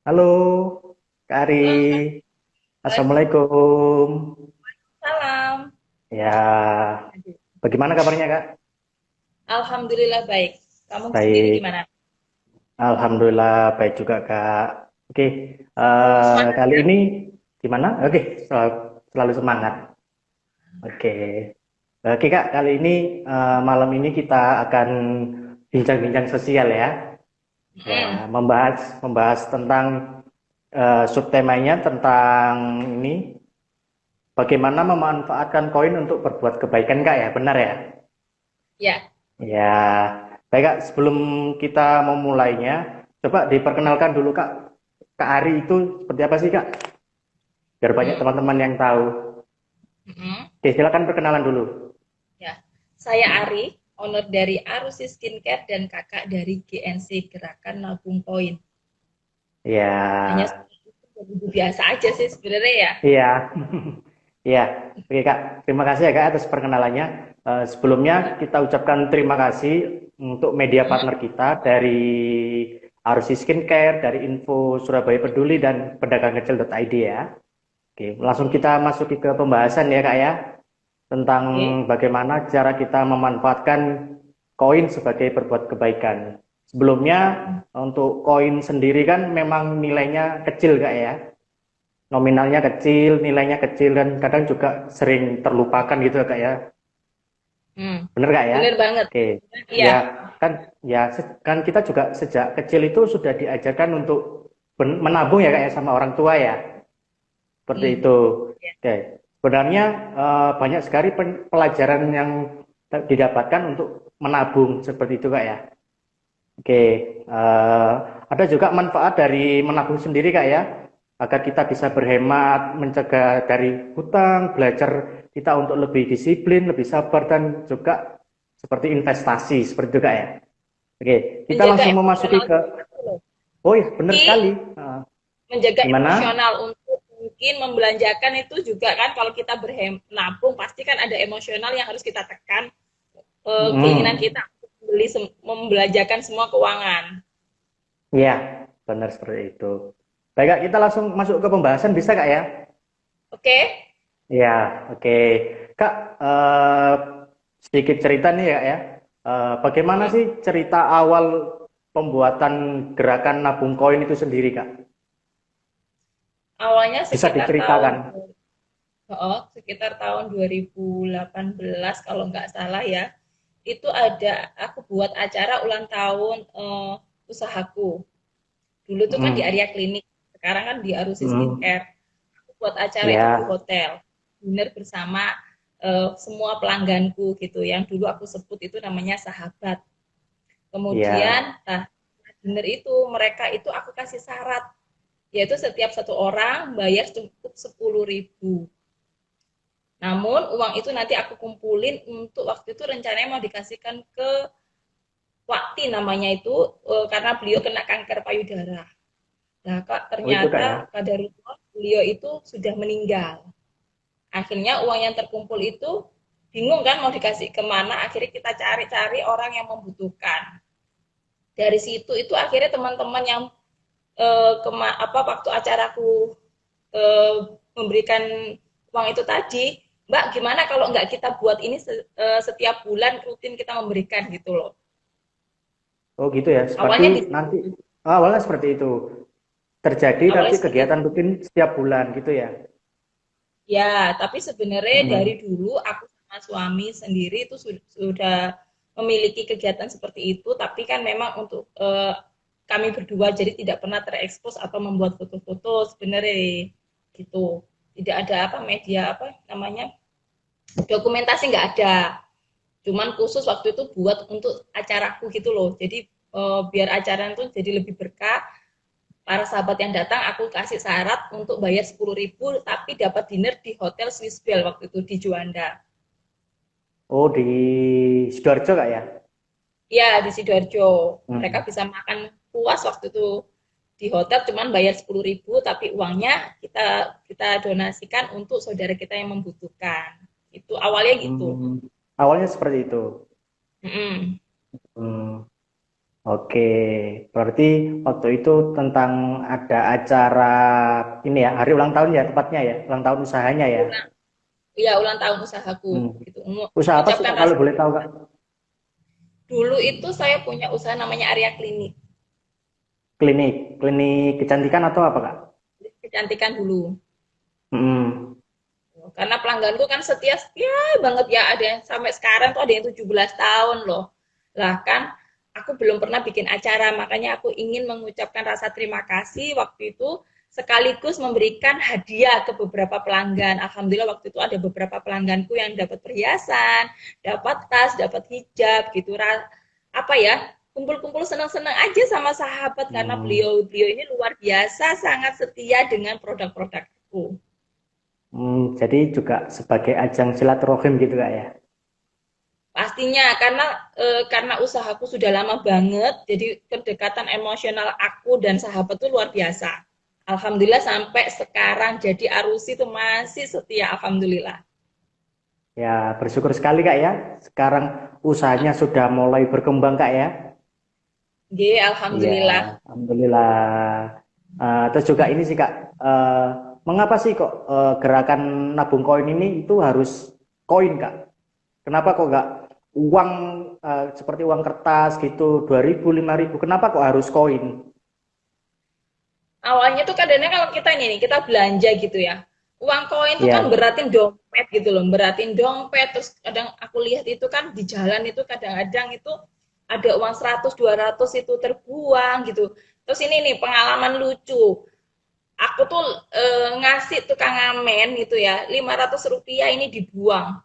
Halo, Kak Ari. Halo, Kak. Assalamualaikum. Salam. Ya, bagaimana kabarnya, Kak? Alhamdulillah baik. Kamu sendiri Baik. gimana? Alhamdulillah baik juga, Kak. Oke, Semangat kali ya? ini gimana? Oke, selalu semangat. Oke. Oke, Kak, kali ini malam ini kita akan bincang-bincang sosial ya. Mm. Ya, membahas membahas tentang subtemanya tentang ini bagaimana memanfaatkan koin untuk berbuat kebaikan, Kak ya. Benar ya? Ya. Ya, baik Kak, sebelum kita memulainya, coba diperkenalkan dulu Kak, Kak Ari itu seperti apa sih Kak? Biar banyak Mm. teman-teman yang tahu. Mm. Oke, silakan perkenalan dulu. Ya. Saya Ari, owner dari Arusi Skincare dan kakak dari GNC Gerakan Nabung Koin. Hanya Ya, seperti itu, begitu biasa aja sih sebenarnya ya. iya, iya. Oke Kak, terima kasih ya Kak atas perkenalannya. Sebelumnya kita ucapkan terima kasih untuk media Mm. partner kita dari Arusi Skincare, dari Info Surabaya Peduli dan pedagangkecil.id ya. Oke, langsung kita masuki ke pembahasan ya Kak ya, tentang Oke. bagaimana cara kita memanfaatkan koin sebagai berbuat kebaikan. Sebelumnya untuk koin sendiri kan memang nilainya kecil Kak ya, nominalnya kecil, nilainya kecil dan kadang juga sering terlupakan gitu Kak ya. Mm. Bener Kak ya? Bener banget. Oke, Iya. ya kan kan kita juga sejak kecil itu sudah diajarkan untuk menabung ya Kak ya sama orang tua ya. Seperti Mm. itu. Ya. Oke. Sebenarnya banyak sekali pelajaran yang didapatkan untuk menabung seperti itu Kak ya. Oke. Ada juga manfaat dari menabung sendiri Kak ya. Agar kita bisa berhemat, mencegah dari hutang, belajar kita untuk lebih disiplin, lebih sabar dan juga seperti investasi seperti itu Kak ya. Oke, kita Menjaga langsung memasuki emosional ke. gitu loh. Oh iya, benar Ki, sekali. menjaga Gimana? emosional untuk mungkin membelanjakan itu juga kan kalau kita nabung pasti kan ada emosional yang harus kita tekan, keinginan Hmm. kita untuk membelanjakan semua keuangan. Iya, benar seperti itu. Baik, Kak, kita langsung masuk ke pembahasan bisa, Kak ya? Oke. Iya, oke. Kak, sedikit cerita nih ya, ya. Bagaimana Hmm. sih cerita awal pembuatan gerakan nabung koin itu sendiri, Kak? Awalnya Bisa diceritakan? sekitar tahun 2018 kalau nggak salah ya. Itu aku buat acara ulang tahun usahaku. Dulu tuh kan di Hmm. area klinik, sekarang kan di Arusi Hmm. Skincare. Buat acara itu di Ya, hotel, dinner bersama semua pelangganku gitu, yang dulu aku sebut itu namanya sahabat. Kemudian ya. nah, dinner itu mereka itu aku kasih syarat, yaitu setiap satu orang bayar cukup 10.000. Namun uang itu nanti aku kumpulin untuk waktu itu rencananya mau dikasihkan ke Wakti namanya itu, karena beliau kena kanker payudara. Nah kak, Oh itu, Kak ternyata ya? pada beliau itu sudah meninggal. Akhirnya uang yang terkumpul itu bingung kan mau dikasih kemana, akhirnya kita cari-cari orang yang membutuhkan. Dari situ itu akhirnya teman-teman yang waktu acaraku eh, memberikan uang itu tadi, Mbak gimana kalau nggak kita buat ini setiap bulan rutin kita memberikan gitu loh. Oh gitu ya, seperti Awalnya di nanti awalnya seperti itu. Terjadi awalnya tapi seperti itu. kegiatan rutin setiap bulan gitu ya? Ya, tapi sebenarnya dari Hmm. dulu aku sama suami sendiri itu sudah memiliki kegiatan seperti itu, tapi kan memang untuk kami berdua jadi tidak pernah terekspos atau membuat foto-foto sebenarnya gitu. Tidak ada apa media apa namanya dokumentasi nggak ada. Cuman khusus waktu itu buat untuk acaraku gitu loh. Jadi biar acara itu jadi lebih berkah, para sahabat yang datang aku kasih syarat untuk bayar 10.000 tapi dapat dinner di hotel Swiss Bell waktu itu di Juanda. Oh di Sidoarjo Kak ya? Ya di Sidoarjo. Mereka Hmm. bisa makan puas waktu itu di hotel cuman bayar 10.000 tapi uangnya kita kita donasikan untuk saudara kita yang membutuhkan. Itu awalnya gitu. Hmm. Awalnya seperti itu. Mm-mm. Hmm. Oke, berarti waktu itu tentang ada acara ini ya, hari ulang tahun ya tepatnya ya, ulang tahun usahanya ya. Ulang, ya ulang tahun usahaku Hmm. gitu. Usaha apa sih Mengucapkan Kak kalau rasa boleh tahu Kak? dulu itu saya punya usaha namanya Area Klinik, Klinik, klinik kecantikan atau apa Kak? kecantikan dulu. Hmm. Karena pelangganku kan setia-setia banget ya, ada yang sampai sekarang tuh ada yang 17 tahun loh. Lah kan aku belum pernah bikin acara, makanya aku ingin mengucapkan rasa terima kasih waktu itu sekaligus memberikan hadiah ke beberapa pelanggan. Alhamdulillah waktu itu ada beberapa pelangganku yang dapat perhiasan, dapat tas, dapat hijab gitu. Apa ya? Kumpul-kumpul senang-senang aja sama sahabat karena Hmm. beliau-beliau ini luar biasa sangat setia dengan produk-produkku. Jadi juga sebagai ajang silaturahim gitu Kak ya. Pastinya karena usahaku sudah lama banget, jadi kedekatan emosional aku dan sahabat tuh luar biasa. Alhamdulillah sampai sekarang jadi Arusi itu masih setia, alhamdulillah. Ya, bersyukur sekali Kak ya. Sekarang usahanya sudah mulai berkembang Kak ya. G, Iya, alhamdulillah. alhamdulillah. Terus juga ini sih Kak, eh, mengapa sih kok gerakan nabung koin ini itu harus koin Kak? Kenapa kok nggak uang seperti uang kertas gitu, 2.000, 5.000? Kenapa kok harus koin? Awalnya tuh kadangnya kalau kita ini nih, kita belanja gitu ya. Uang koin tuh kan Ya, beratin dompet gitu loh, beratin dompet. Terus kadang aku lihat itu kan di jalan itu kadang-kadang itu ada uang 100, 200 itu terbuang gitu. Terus ini nih pengalaman lucu. Aku tuh ngasih tukang ngamen gitu ya, Rp500 ini dibuang.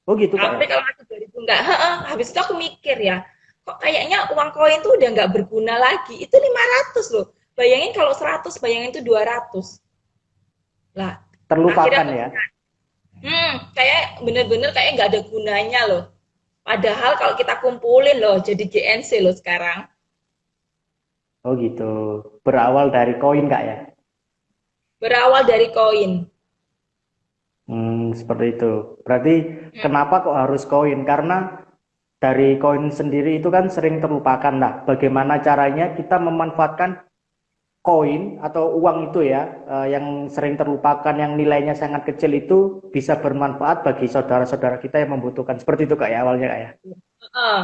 oh gitu Kak ya. Sampai kalau ngasih 2.000 enggak, heeh, habis itu aku mikir ya, kok kayaknya uang koin tuh udah nggak berguna lagi. Itu 500 loh. Bayangin kalau 100, bayangin itu 200. Lah, akhirnya Terlupakan aku, ya. kayak bener-bener kayak nggak ada gunanya loh. Padahal kalau kita kumpulin loh, jadi GNC loh sekarang. Oh gitu. Berawal dari koin Kak ya. Berawal dari koin. Seperti itu. Berarti Hmm, kenapa kok harus koin? Karena dari koin sendiri itu kan sering terlupakan. Nah, bagaimana caranya kita memanfaatkan koin atau uang itu ya, yang sering terlupakan, yang nilainya sangat kecil itu bisa bermanfaat bagi saudara-saudara kita yang membutuhkan. Seperti itu Kak ya, awalnya Kak ya. heeh.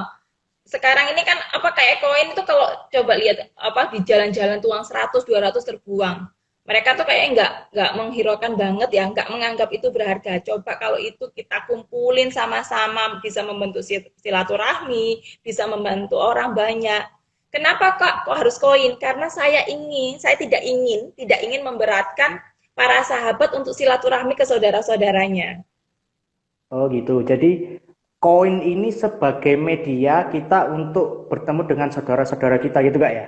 Sekarang ini kan apa kayak koin itu kalau coba lihat apa di jalan-jalan tuh uang 100 200 terbuang. Mereka tuh kayak nggak menghiraukan banget ya, nggak menganggap itu berharga. Coba kalau itu kita kumpulin sama-sama bisa membentuk silaturahmi, bisa membantu orang banyak. Kenapa kok harus koin? Karena saya tidak ingin memberatkan para sahabat untuk silaturahmi ke saudara-saudaranya. Oh gitu. Jadi koin ini sebagai media kita untuk bertemu dengan saudara-saudara kita gitu Kak ya.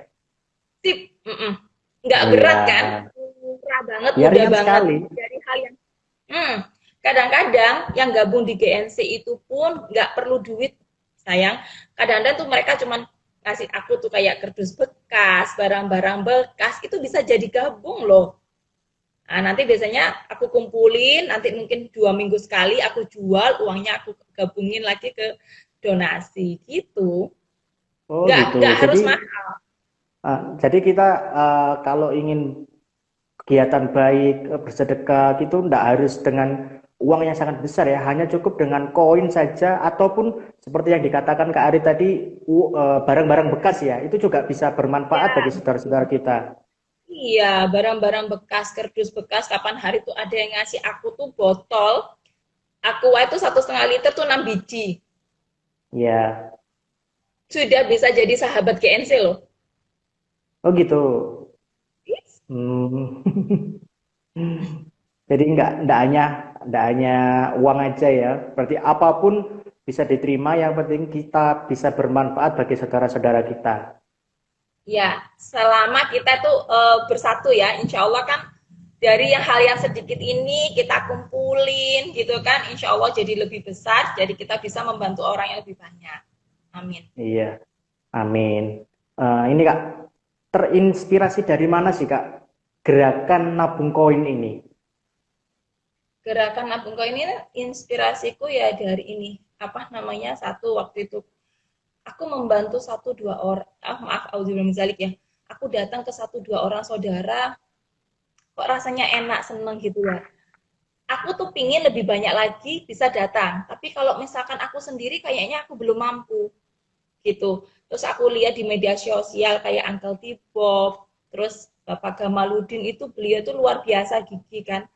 Sip, nggak Oh berat iya. kan? Murah banget, Ya mudah ringan banget. sekali. Dari hal yang hmm, kadang-kadang yang gabung di GNC itu pun nggak perlu duit, sayang. Kadang-kadang tuh mereka cuman kasih aku tuh kayak kardus bekas, barang-barang bekas, itu bisa jadi gabung loh. Nah, nanti biasanya aku kumpulin, nanti mungkin 2 minggu sekali aku jual, uangnya aku gabungin lagi ke donasi gitu. Oh gitu. Nggak Jadi harus mahal. jadi kita kalau ingin kegiatan baik, bersedekah gitu tidak harus dengan uang yang sangat besar ya, hanya cukup dengan koin saja ataupun seperti yang dikatakan Kak Ari tadi barang-barang bekas ya, itu juga bisa bermanfaat bagi Ya. saudara-saudara kita. Iya, barang-barang bekas, kardus bekas, kapan hari tuh ada yang ngasih aku tuh botol, Aqua itu 1,5 liter tuh 6 biji. Ya, Sudah bisa jadi sahabat GNC loh. oh gitu. Yes. Hmm. Jadi nggak hanya uang aja ya. Berarti apapun bisa diterima. Yang penting kita bisa bermanfaat bagi saudara-saudara kita. Ya, selama kita tuh bersatu ya, insya Allah kan dari hal yang sedikit ini kita kumpulin gitu kan, insya Allah jadi lebih besar, jadi kita bisa membantu orang yang lebih banyak. Amin. Iya, amin. Ini Kak, terinspirasi dari mana sih Kak gerakan nabung koin ini? Gerakan nabung koin ini inspirasiku ya dari ini, apa namanya, satu waktu itu aku membantu satu dua orang, maaf, auzubillahi min dzalik ya. Aku datang ke satu dua orang saudara, kok rasanya enak, seneng gitu ya. Aku tuh pingin lebih banyak lagi bisa datang. Tapi kalau misalkan aku sendiri kayaknya aku belum mampu gitu. Terus aku lihat di media sosial kayak Uncle Tibob, terus Bapak Gamaludin itu beliau itu luar biasa gigi kan.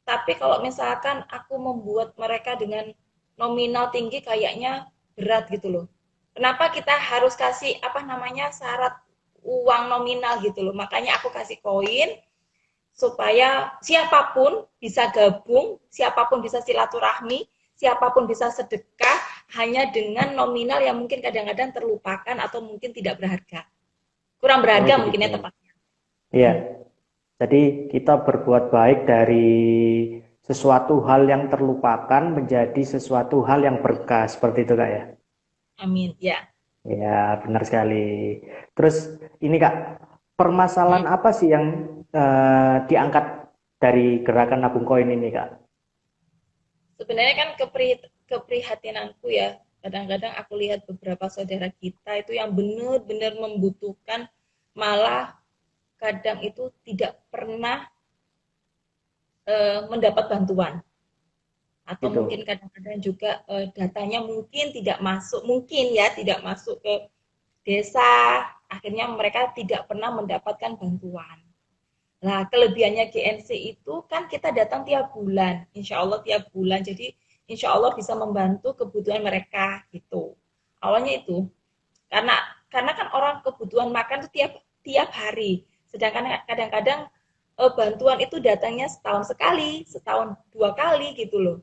Tapi kalau misalkan aku membuat mereka dengan nominal tinggi kayaknya berat gitu loh. Kenapa kita harus kasih apa namanya syarat uang nominal gitu loh. Makanya aku kasih koin supaya siapapun bisa gabung, siapapun bisa silaturahmi, siapapun bisa sedekah hanya dengan nominal yang mungkin kadang-kadang terlupakan atau mungkin tidak berharga. Kurang Oh berharga begitu. mungkinnya tepatnya. Iya. Jadi kita berbuat baik dari sesuatu hal yang terlupakan menjadi sesuatu hal yang berkah seperti itu Kak ya. Amin. Ya. Ya, benar sekali. Terus ini Kak, permasalahan apa sih yang diangkat dari gerakan nabung koin ini Kak? Sebenarnya kan keprihatinanku ya, kadang-kadang aku lihat beberapa saudara kita itu yang benar-benar membutuhkan, malah kadang itu tidak pernah mendapat bantuan. Atau Gitu. mungkin kadang-kadang juga datanya mungkin tidak masuk, mungkin ya tidak masuk ke desa, akhirnya mereka tidak pernah mendapatkan bantuan. Nah, kelebihannya GNC itu kan kita datang tiap bulan, insya Allah tiap bulan. Jadi insya Allah bisa membantu kebutuhan mereka gitu. Awalnya itu karena kan orang kebutuhan makan itu tiap tiap hari. Sedangkan kadang-kadang bantuan itu datangnya setahun sekali, setahun dua kali gitu loh.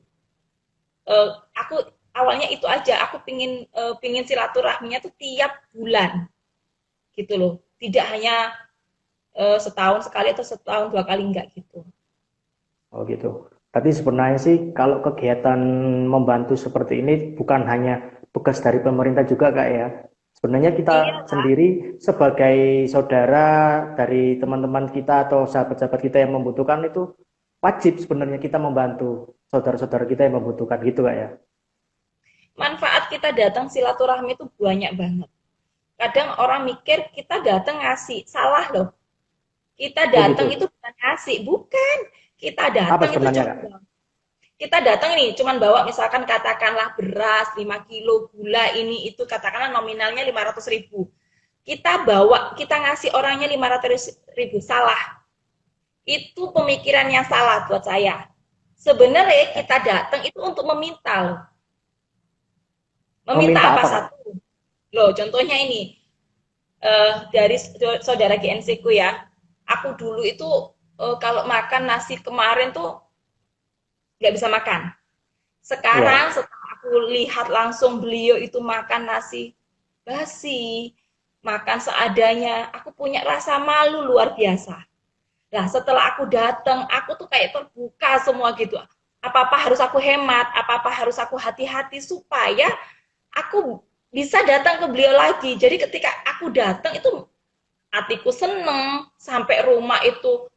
Aku awalnya itu aja, aku pingin silaturahminya tuh tiap bulan gitu loh. Tidak hanya setahun sekali atau setahun dua kali enggak gitu. Oh gitu. Tapi sebenarnya sih kalau kegiatan membantu seperti ini bukan hanya tugas dari pemerintah juga Kak ya. Sebenarnya kita Iya, sendiri sebagai saudara dari teman-teman kita atau sahabat-sahabat kita yang membutuhkan itu wajib sebenarnya kita membantu saudara-saudara kita yang membutuhkan gitu Kak ya. manfaat kita datang silaturahmi itu banyak banget. Kadang orang mikir kita datang ngasih, salah loh. Kita Oh datang itu gitu. bukan ngasih, bukan. Kita Apa datang itu sebenarnya Kak? cuma kita datang nih cuman bawa misalkan katakanlah beras 5 kilo, gula ini itu katakanlah nominalnya 500.000. Kita bawa, kita ngasih orangnya 500.000, salah. Itu pemikiran yang salah buat saya. Sebenarnya kita datang itu untuk meminta loh. Meminta Meminta apa apa Kak? satu? Loh, contohnya ini dari saudara GNC ku ya. Aku dulu itu kalau makan nasi kemarin tuh nggak bisa makan. Sekarang Iya. setelah aku lihat langsung beliau itu makan nasi basi, makan seadanya, aku punya rasa malu luar biasa. Nah, setelah aku datang, aku tuh kayak terbuka semua gitu. Apa-apa harus aku hemat, apa-apa harus aku hati-hati supaya aku bisa datang ke beliau lagi. Jadi ketika aku datang itu hatiku seneng, sampai rumah itu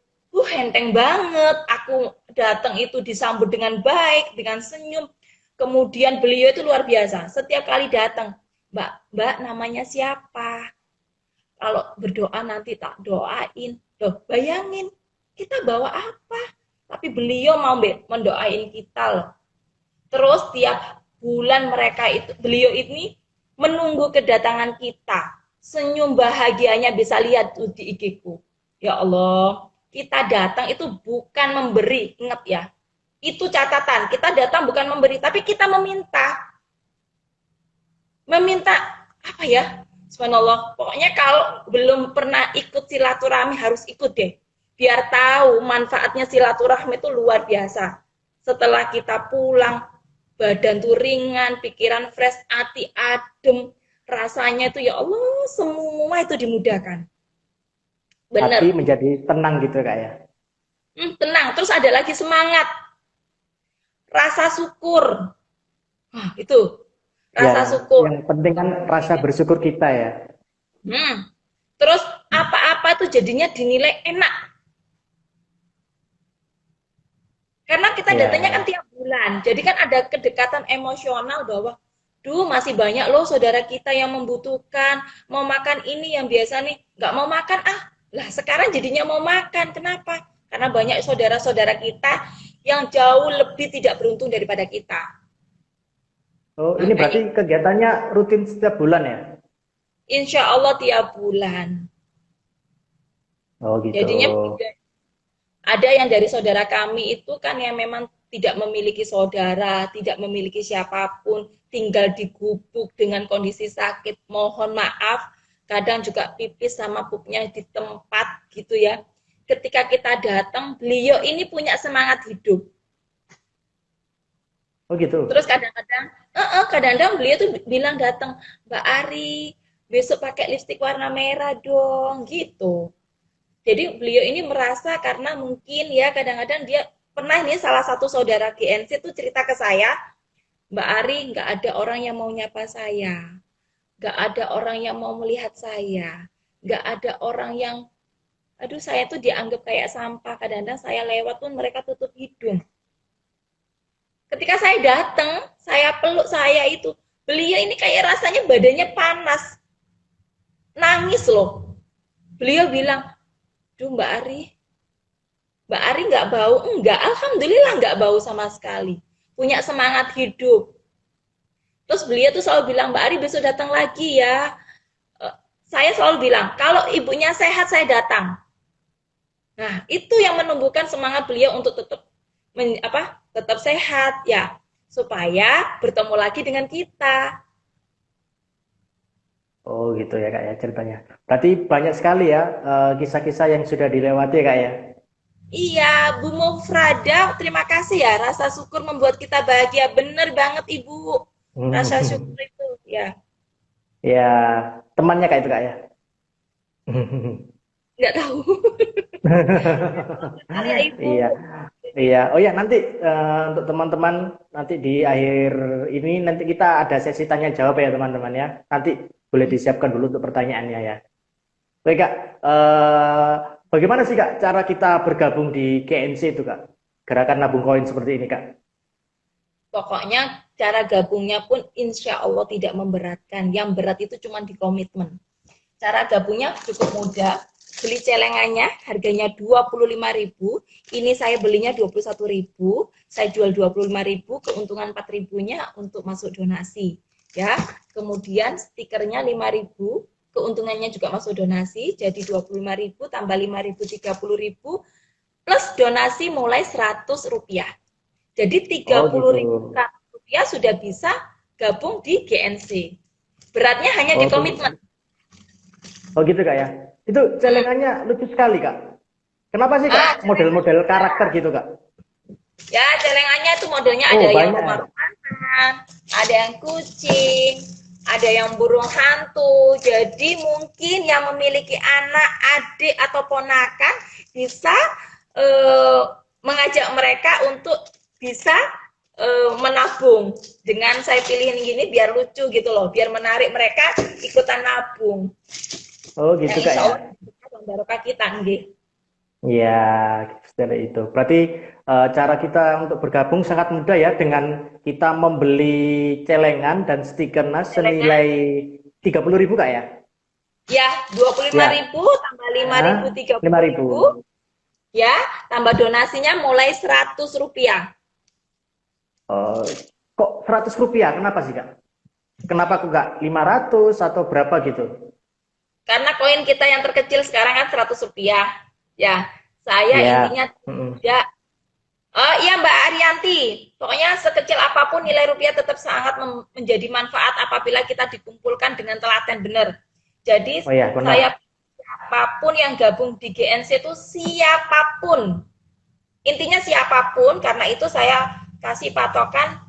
enteng banget. Aku datang itu disambut dengan baik, dengan senyum. Kemudian beliau itu luar biasa. Setiap kali datang, Mbak namanya siapa? Kalau berdoa nanti tak doain. Loh, bayangin, kita bawa apa? Tapi beliau mau mendoain kita loh. Terus tiap bulan mereka itu, beliau ini menunggu kedatangan kita. Senyum bahagianya bisa lihat di IG-ku. Ya Allah, kita datang itu bukan memberi, ingat ya. Itu catatan, kita datang bukan memberi, tapi kita meminta. Meminta apa ya? Subhanallah. Pokoknya kalau belum pernah ikut silaturahmi harus ikut deh. Biar tahu manfaatnya silaturahmi itu luar biasa. Setelah kita pulang, badan tuh ringan, pikiran fresh, hati adem, rasanya itu ya Allah semua itu dimudahkan. Hati Bener. menjadi tenang gitu Kak ya. Tenang. Terus ada lagi semangat, rasa syukur. Itu Ya, rasa syukur. yang penting kan rasa bersyukur kita ya. Hmm. Terus apa-apa tuh jadinya dinilai enak. Karena kita datanya kan Ya, tiap bulan. Jadi kan ada kedekatan emosional bahwa Duh, masih banyak loh saudara kita yang membutuhkan, mau makan ini yang biasa nih, nggak mau makan, ah. Lah sekarang jadinya mau makan, kenapa? Karena banyak saudara-saudara kita yang jauh lebih tidak beruntung daripada kita. Oh, ini Makanya, berarti kegiatannya rutin setiap bulan ya? insya Allah tiap bulan. Oh, gitu. Jadinya ada yang dari saudara kami itu kan yang memang tidak memiliki saudara, tidak memiliki siapapun, tinggal di gubuk dengan kondisi sakit. Mohon maaf, kadang juga pipis sama pupnya di tempat gitu ya. Ketika kita datang, beliau ini punya semangat hidup. Oh, gitu. Terus kadang-kadang beliau tuh bilang datang, Mbak Ari, besok pakai lipstik warna merah dong, gitu. Jadi beliau ini merasa karena mungkin ya kadang-kadang dia pernah nih salah satu saudara GNC itu cerita ke saya, Mbak Ari nggak ada orang yang mau nyapa saya, nggak ada orang yang mau melihat saya, nggak ada orang yang, aduh saya tuh dianggap kayak sampah, kadang-kadang saya lewat pun mereka tutup hidung. Ketika saya datang, saya peluk saya itu, beliau ini kayak rasanya badannya panas, nangis loh. Beliau bilang, duh Mbak Ari nggak bau? Enggak, Alhamdulillah nggak bau sama sekali. Punya semangat hidup. Terus beliau tuh selalu bilang, Mbak Ari besok datang lagi ya. Saya selalu bilang, kalau ibunya sehat saya datang. Nah, itu yang menumbuhkan semangat beliau untuk tetap sehat ya, supaya bertemu lagi dengan kita. Oh, gitu ya, Kak ya ceritanya. Berarti banyak sekali ya kisah-kisah yang sudah dilewati, Kak ya. Iya, Bu Mufrada, terima kasih ya. Rasa syukur membuat kita bahagia. Bener banget, Ibu. Rasa syukur itu, ya. Ya, temannya Kak itu, Kak ya. Nggak tahu. Benar ya, Ibu. Iya, iya. Oh ya, nanti untuk teman-teman nanti di akhir ini nanti kita ada sesi tanya jawab ya teman-teman ya. Nanti boleh disiapkan dulu untuk pertanyaannya ya. Baik Kak, bagaimana sih Kak cara kita bergabung di GNC itu Kak? Gerakan nabung koin seperti ini Kak. Pokoknya cara gabungnya pun insya Allah tidak memberatkan. Yang berat itu cuma di komitmen. Cara gabungnya cukup mudah. Beli celengannya harganya 25.000. Ini saya belinya 21.000. Saya jual 25.000, keuntungan 4.000-nya untuk masuk donasi. Ya. Kemudian stikernya 5.000, keuntungannya juga masuk donasi. Jadi 25.000 tambah 5.000 30.000 plus donasi mulai Rp100. Jadi Oh gitu. 30.000 rupiah sudah bisa gabung di GNC. Beratnya hanya Oh, di komitmen. oh gitu Kak ya. Itu celengannya lucu sekali Kak. Kenapa sih Kak model-model karakter gitu Kak? Ya, celengannya itu modelnya Oh ada yang banyak. rumah-rumahan, ada yang kucing, ada yang burung hantu. Jadi mungkin yang memiliki anak, adik atau ponakan bisa mengajak mereka untuk bisa menabung. Dengan saya pilihin gini biar lucu gitu loh, biar menarik mereka ikutan nabung. Oh gitu Yang Kak insya ya. Allah barokah kita nggih. Iya, seperti itu. Berarti cara kita untuk bergabung sangat mudah ya dengan kita membeli celengan dan stiker nas Celengan senilai 30.000 Kak ya. ya 25.000 Ya, tambah 5.000 lima 30.000 ribu. ya, tambah donasinya mulai Rp100. Oh, kok Rp100? Kenapa sih Kak? Kenapa kok nggak 500 atau berapa gitu? Karena koin kita yang terkecil sekarang kan Rp100. Ya, saya Ya, intinya mm-mm. tidak. Oh iya Mbak Arianti, pokoknya sekecil apapun nilai rupiah tetap sangat menjadi manfaat apabila kita dikumpulkan dengan telaten benar. Jadi Oh ya saya benar. siapapun yang gabung di GNC itu siapapun, intinya siapapun, karena itu saya kasih patokan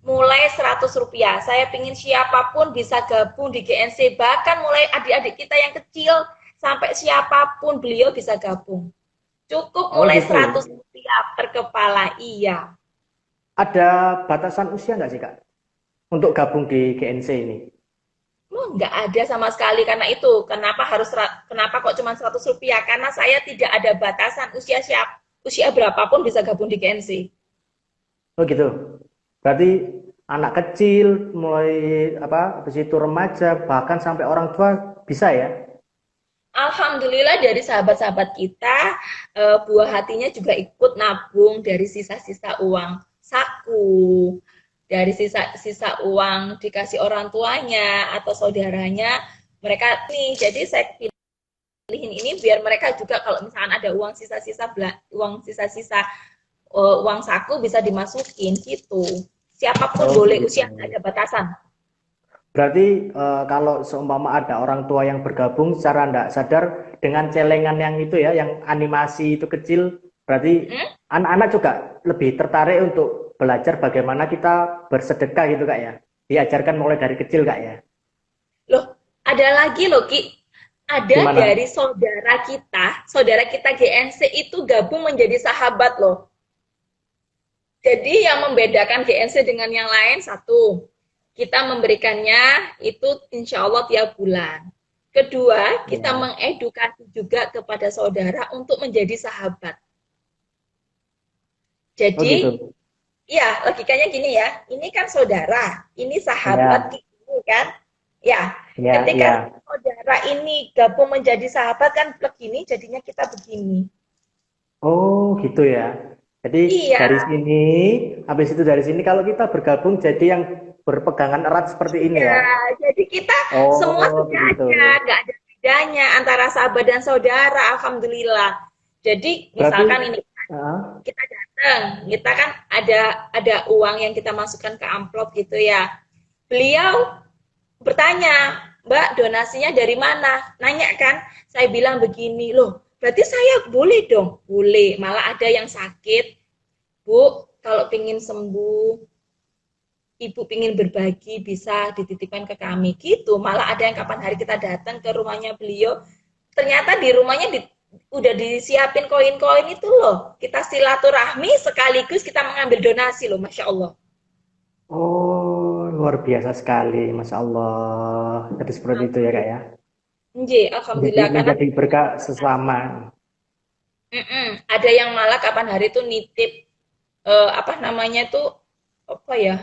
mulai Rp100. Saya ingin siapapun bisa gabung di GNC, bahkan mulai adik-adik kita yang kecil sampai siapapun beliau bisa gabung. Cukup Oh mulai gitu. Rp100 per kepala, iya. Ada batasan usia nggak sih Kak untuk gabung di GNC ini? Nggak ada sama sekali karena itu. Kenapa kok cuma Rp100? Karena saya tidak ada batasan usia berapapun bisa gabung di GNC. Oh gitu. Berarti anak kecil, mulai apa, habis itu remaja, bahkan sampai orang tua bisa ya? Alhamdulillah dari sahabat-sahabat kita, buah hatinya juga ikut nabung dari sisa-sisa uang saku, dari sisa-sisa uang dikasih orang tuanya atau saudaranya. Mereka nih, jadi saya pilihin ini biar mereka juga kalau misalkan ada uang sisa-sisa uang saku bisa dimasukin gitu. Siapapun Oh boleh, gitu. usia nggak ada batasan. Berarti kalau seumpama ada orang tua yang bergabung secara tidak sadar dengan celengan yang itu ya, yang animasi itu kecil, berarti Hmm? anak-anak juga lebih tertarik untuk belajar bagaimana kita bersedekah gitu Kak ya. Diajarkan mulai dari kecil Kak ya. Loh, ada lagi loh Ki. Ada Gimana? dari saudara kita GNC itu gabung menjadi sahabat loh. Jadi yang membedakan GNC dengan yang lain satu, kita memberikannya itu insya Allah tiap bulan. Kedua, kita Ya. mengedukasi juga kepada saudara untuk menjadi sahabat. Oh Jadi, gitu. ya logikanya gini ya, ini kan saudara, ini sahabat Ya, ini kan. Ya, ya, ketika ya. saudara ini gabung menjadi sahabat kan begini, jadinya kita begini. Oh gitu ya. Jadi Iya, dari sini, habis itu dari sini kalau kita bergabung jadi yang berpegangan erat seperti ini iya. ya. Jadi kita semua Oh begitu. sejajar, nggak ada bedanya antara sahabat dan saudara, alhamdulillah. Jadi Berarti, misalkan ini ah, kita datang, kita kan ada uang yang kita masukkan ke amplop gitu ya. Beliau bertanya, Mbak, donasinya dari mana? Nanya kan, saya bilang begini, loh, berarti saya boleh dong? Boleh, malah ada yang sakit, Bu, kalau pingin sembuh, Ibu pingin berbagi, bisa dititipkan ke kami. Gitu, malah ada yang kapan hari kita datang ke rumahnya beliau, ternyata di rumahnya udah disiapin koin-koin itu loh. Kita silaturahmi sekaligus kita mengambil donasi loh, Masya Allah. oh luar biasa sekali, Masya Allah. Jadi seperti itu ya Kak ya. Alhamdulillah. Nji, Menjadi Alhamdulillah, karena menjadi berkah sesama. ada yang malah kapan hari itu nitip apa namanya tuh apa ya?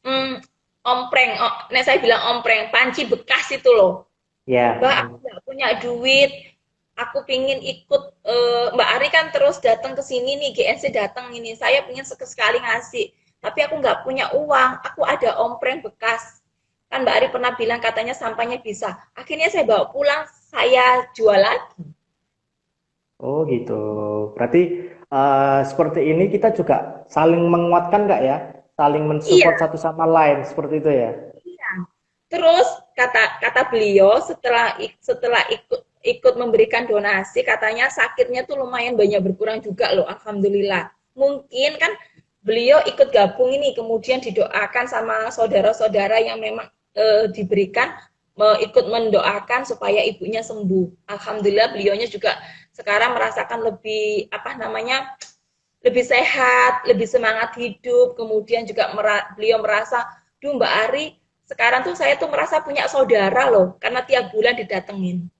Hmm, ompreng. Oh, nah saya bilang ompreng, panci bekas itu loh. Ya, Mbak, aku nggak punya duit. Aku pingin ikut Mbak Ari kan terus datang ke sini nih, GNC datang ini. Saya pingin sekali ngasih, tapi aku nggak punya uang. Aku ada ompreng bekas. Kan Mbak Ari pernah bilang katanya sampahnya bisa. Akhirnya saya bawa pulang, saya jual lagi. oh gitu. Berarti seperti ini kita juga saling menguatkan Kak ya, saling mensupport Iya, satu sama lain seperti itu ya. iya. Terus kata kata beliau setelah ikut ikut memberikan donasi, katanya sakitnya tuh lumayan banyak berkurang juga loh, alhamdulillah. Mungkin kan beliau ikut gabung ini, kemudian didoakan sama saudara-saudara yang memang diberikan ikut mendoakan supaya ibunya sembuh. Alhamdulillah beliaunya juga sekarang merasakan lebih apa namanya lebih sehat, lebih semangat hidup. Kemudian juga beliau merasa, duh Mbak Ari, sekarang tuh saya tuh merasa punya saudara loh, karena tiap bulan didatengin.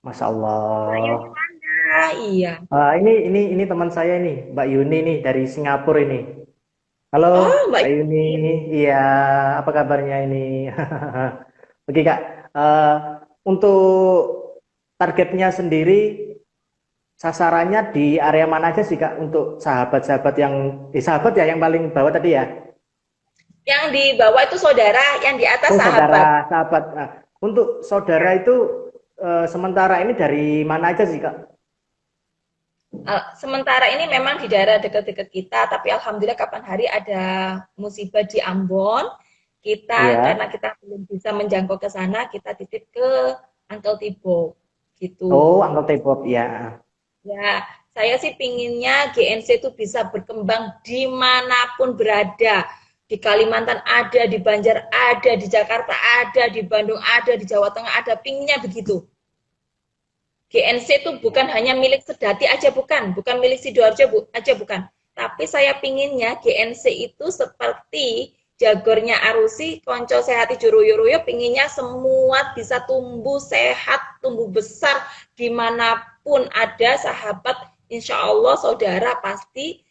Masya Saya Allah. gimana? Iya. Ini teman saya nih, Mbak Yuni nih dari Singapura ini. Halo, Oh, Mbak Mbak Yuni. Yuni. Iya, apa kabarnya ini? Oke, Kak. Eh, untuk targetnya sendiri, sasarannya di area mana aja sih, Kak? Untuk sahabat-sahabat yang, sahabat ya, yang paling bawah tadi ya? Yang di bawah itu saudara, yang di atas Oh, saudara, sahabat. sahabat. Nah, untuk saudara Ya. itu sementara ini dari mana aja sih, Kak? Sementara ini memang di daerah dekat-dekat kita, tapi alhamdulillah kapan hari ada musibah di Ambon, kita karena Iya. kita belum bisa menjangkau ke sana, kita titip ke Uncle Tibo Oh, gitu. Uncle T-pop, ya. Ya, saya sih pinginnya GNC itu bisa berkembang dimanapun berada. Di Kalimantan ada, di Banjar ada, di Jakarta ada, di Bandung ada, di Jawa Tengah ada. Pinginnya begitu. GNC itu bukan hanya milik Sedati aja, bukan milik Sidoarjo aja, bukan. Tapi saya pinginnya GNC itu seperti Jagornya Arusi, Konco Sehati Juruyo-Ruyo, pinginnya semua bisa tumbuh sehat, tumbuh besar, dimanapun ada sahabat, insya Allah saudara pasti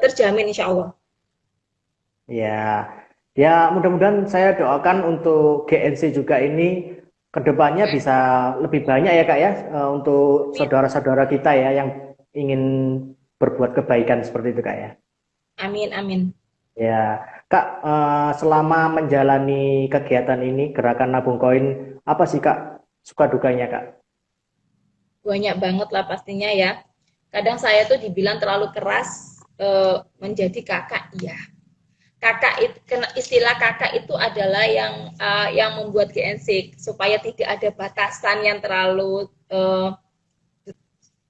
terjamin insya Allah. Ya, ya mudah-mudahan saya doakan untuk GNC juga ini kedepannya Hmm, bisa lebih banyak ya Kak ya, untuk amin, saudara-saudara kita ya yang ingin berbuat kebaikan seperti itu Kak ya. amin, amin. Ya, Kak, selama menjalani kegiatan ini gerakan nabung koin apa sih Kak suka dukanya Kak? Banyak banget lah pastinya ya. Kadang saya tuh dibilang terlalu keras menjadi kakak, iya. Kakak itu, istilah kakak itu adalah yang membuat GNC supaya tidak ada batasan yang terlalu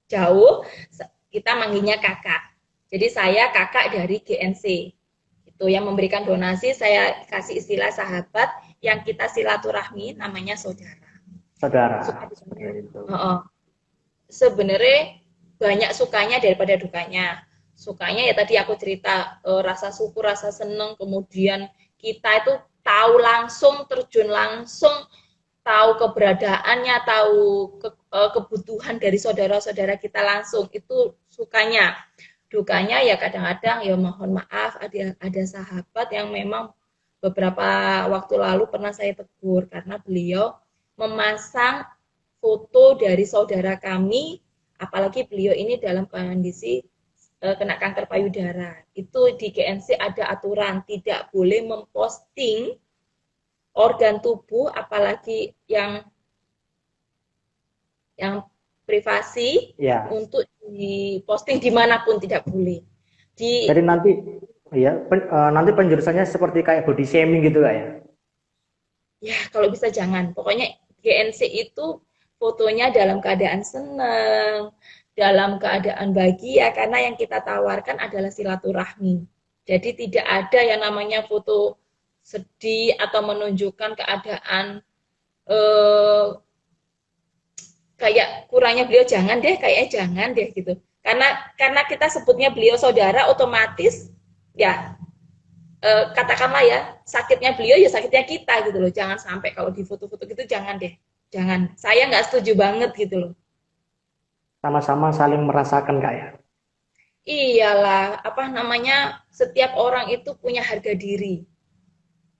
jauh, kita manggilnya kakak. Jadi saya kakak dari GNC. Itu yang memberikan donasi, saya kasih istilah sahabat, yang kita silaturahmi namanya saudara. Suka Saudara, seperti didengar. itu. Sebenarnya banyak sukanya daripada dukanya. Sukanya ya tadi aku cerita, rasa syukur, rasa seneng, kemudian kita itu tahu langsung, terjun langsung, tahu keberadaannya, tahu kebutuhan dari saudara-saudara kita langsung, itu sukanya. Dukanya ya kadang-kadang ya mohon maaf, ada sahabat yang memang beberapa waktu lalu pernah saya tegur karena beliau memasang foto dari saudara kami, apalagi beliau ini dalam kondisi kena kanker payudara. Itu di GNC ada aturan tidak boleh memposting organ tubuh, apalagi yang privasi, Ya, untuk diposting dimanapun tidak boleh. Di jadi nanti ya nanti penjurusannya seperti kayak body shaming gitu Kak ya. Ya kalau bisa jangan. Pokoknya GNC itu fotonya dalam keadaan senang, dalam keadaan bahagia, karena yang kita tawarkan adalah silaturahmi. Jadi tidak ada yang namanya foto sedih atau menunjukkan keadaan eh, kayak kurangnya beliau, jangan deh, kayaknya jangan deh gitu. Karena kita sebutnya beliau saudara, otomatis ya katakanlah ya, sakitnya beliau ya sakitnya kita gitu loh. Jangan sampai kalau di foto-foto gitu, jangan deh, jangan. Saya nggak setuju banget gitu loh. Sama-sama saling merasakan Kak ya. Iyalah, apa namanya, setiap orang itu punya harga diri.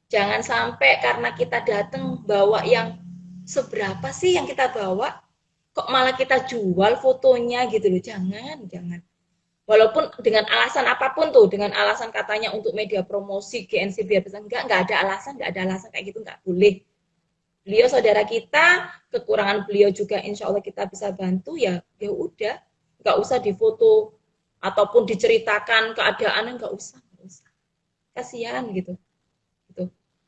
Jangan sampai karena kita datang bawa yang seberapa sih yang kita bawa, kok malah kita jual fotonya gitu loh. Jangan, jangan. Walaupun dengan alasan apapun tuh, dengan alasan katanya untuk media promosi GNC biar bisa, enggak ada alasan, enggak ada alasan kayak gitu, enggak boleh. Beliau saudara kita, kekurangan beliau juga insya Allah kita bisa bantu, ya ya udah, nggak usah difoto ataupun diceritakan keadaannya, nggak usah, kasihan gitu.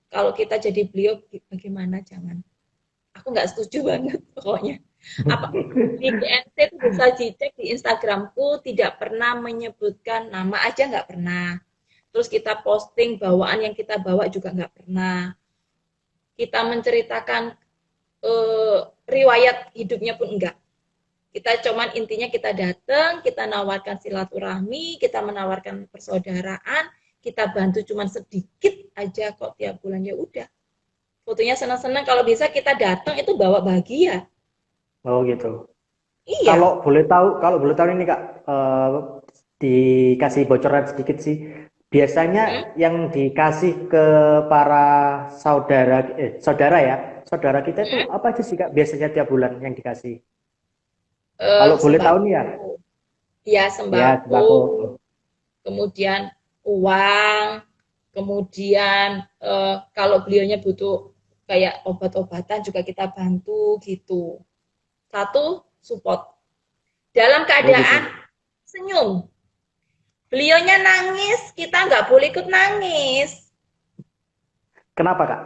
Kalau kita jadi beliau bagaimana, jangan. Aku nggak setuju banget pokoknya. Apa di GNC itu bisa dicek di Instagramku, tidak pernah menyebutkan nama aja, nggak pernah. Terus kita posting bawaan yang kita bawa juga nggak pernah. Kita menceritakan riwayat hidupnya pun enggak. Kita cuman intinya kita datang, kita nawarkan silaturahmi, kita menawarkan persaudaraan, kita bantu cuman sedikit aja kok tiap bulan, ya udah. Fotonya senang-senang, kalau bisa kita datang itu bawa bahagia. Oh gitu. Iya. Kalau boleh tahu ini Kak, dikasih bocoran sedikit sih. Biasanya Hmm? yang dikasih ke para saudara ya, saudara kita itu Hmm? apa aja sih Kak? Biasanya tiap bulan yang dikasih. Kalau boleh tahu nih ya, Sembako. Ya, ya sembako, sembako. kemudian uang, kemudian kalau beliaunya butuh kayak obat-obatan juga kita bantu gitu. Satu, support. Dalam Oh gitu. keadaan senyum. Beliaunya nangis, kita nggak boleh ikut nangis. Kenapa Kak?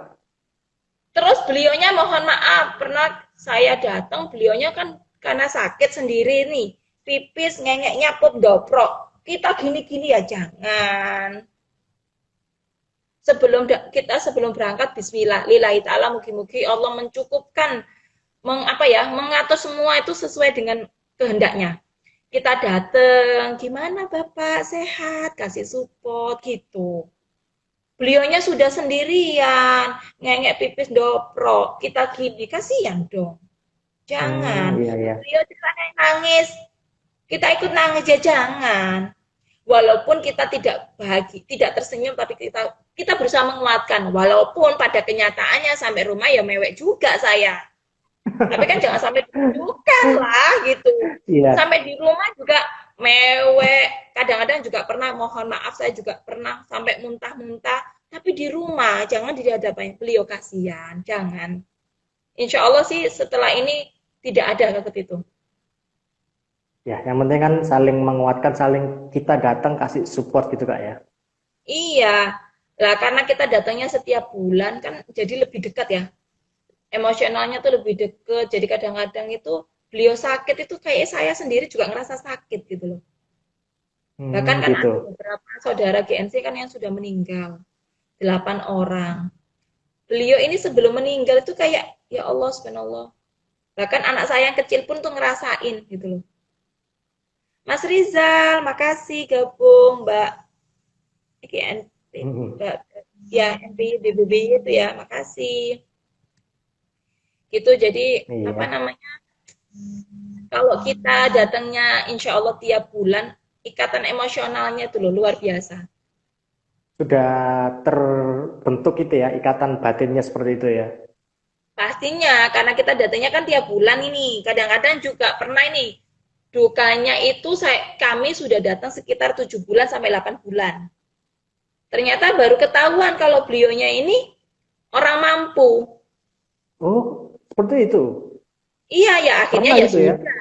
Terus beliaunya mohon maaf, pernah saya datang, beliaunya kan karena sakit sendiri nih, pipis, ngengeknya pun dobrok. Kita gini-gini ya jangan. Sebelum berangkat, Bismillah, lillahi ta'ala, mugi-mugi Allah mencukupkan, mengatur semua itu sesuai dengan kehendaknya. Kita datang, gimana Bapak, sehat, kasih support gitu. Beliaunya sudah sendirian, ngengek pipis dobrok, kita gini, kasihan dong. Jangan. Iya ya. Beliau di sana nangis, kita ikut nangis ya jangan. Walaupun kita tidak bahagia, tidak tersenyum, tapi kita berusaha menguatkan. Walaupun pada kenyataannya sampai rumah ya mewek juga saya. Tapi kan jangan sampai dituduhkan lah gitu. Iya. Sampai di rumah juga mewek. Kadang-kadang juga pernah, mohon maaf saya juga pernah sampai muntah-muntah. Tapi di rumah, jangan di hadapan beliau, kasihan. Jangan. Insya Allah sih setelah ini tidak ada seperti itu. Ya, yang penting kan saling menguatkan, saling kita datang kasih support gitu Kak ya. Iya. Lah karena kita datangnya setiap bulan kan jadi lebih dekat ya. Emosionalnya tuh lebih deket. Jadi kadang-kadang itu beliau sakit itu kayak saya sendiri juga ngerasa sakit gitu loh. Bahkan kan Gitu. ada beberapa saudara GNC kan yang sudah meninggal, 8 orang. Beliau ini sebelum meninggal itu kayak, ya Allah subhanallah. Bahkan anak saya yang kecil pun tuh ngerasain gitu loh. Mas Rizal, makasih gabung Mbak GNC, Hmm. Mbak ya NPI DBB itu ya, makasih. Gitu jadi apa Iya. namanya? Kalau kita datangnya insya Allah tiap bulan, ikatan emosionalnya itu loh luar biasa. Sudah terbentuk itu ya, ikatan batinnya seperti itu ya. Pastinya, karena kita datangnya kan tiap bulan ini. Kadang-kadang juga pernah ini, dukanya itu kami sudah datang sekitar 7 bulan sampai 8 bulan. Ternyata baru ketahuan kalau beliaunya ini orang mampu. Oh, seperti itu. Iya, ya akhirnya Pernah ya gitu ya? sudah.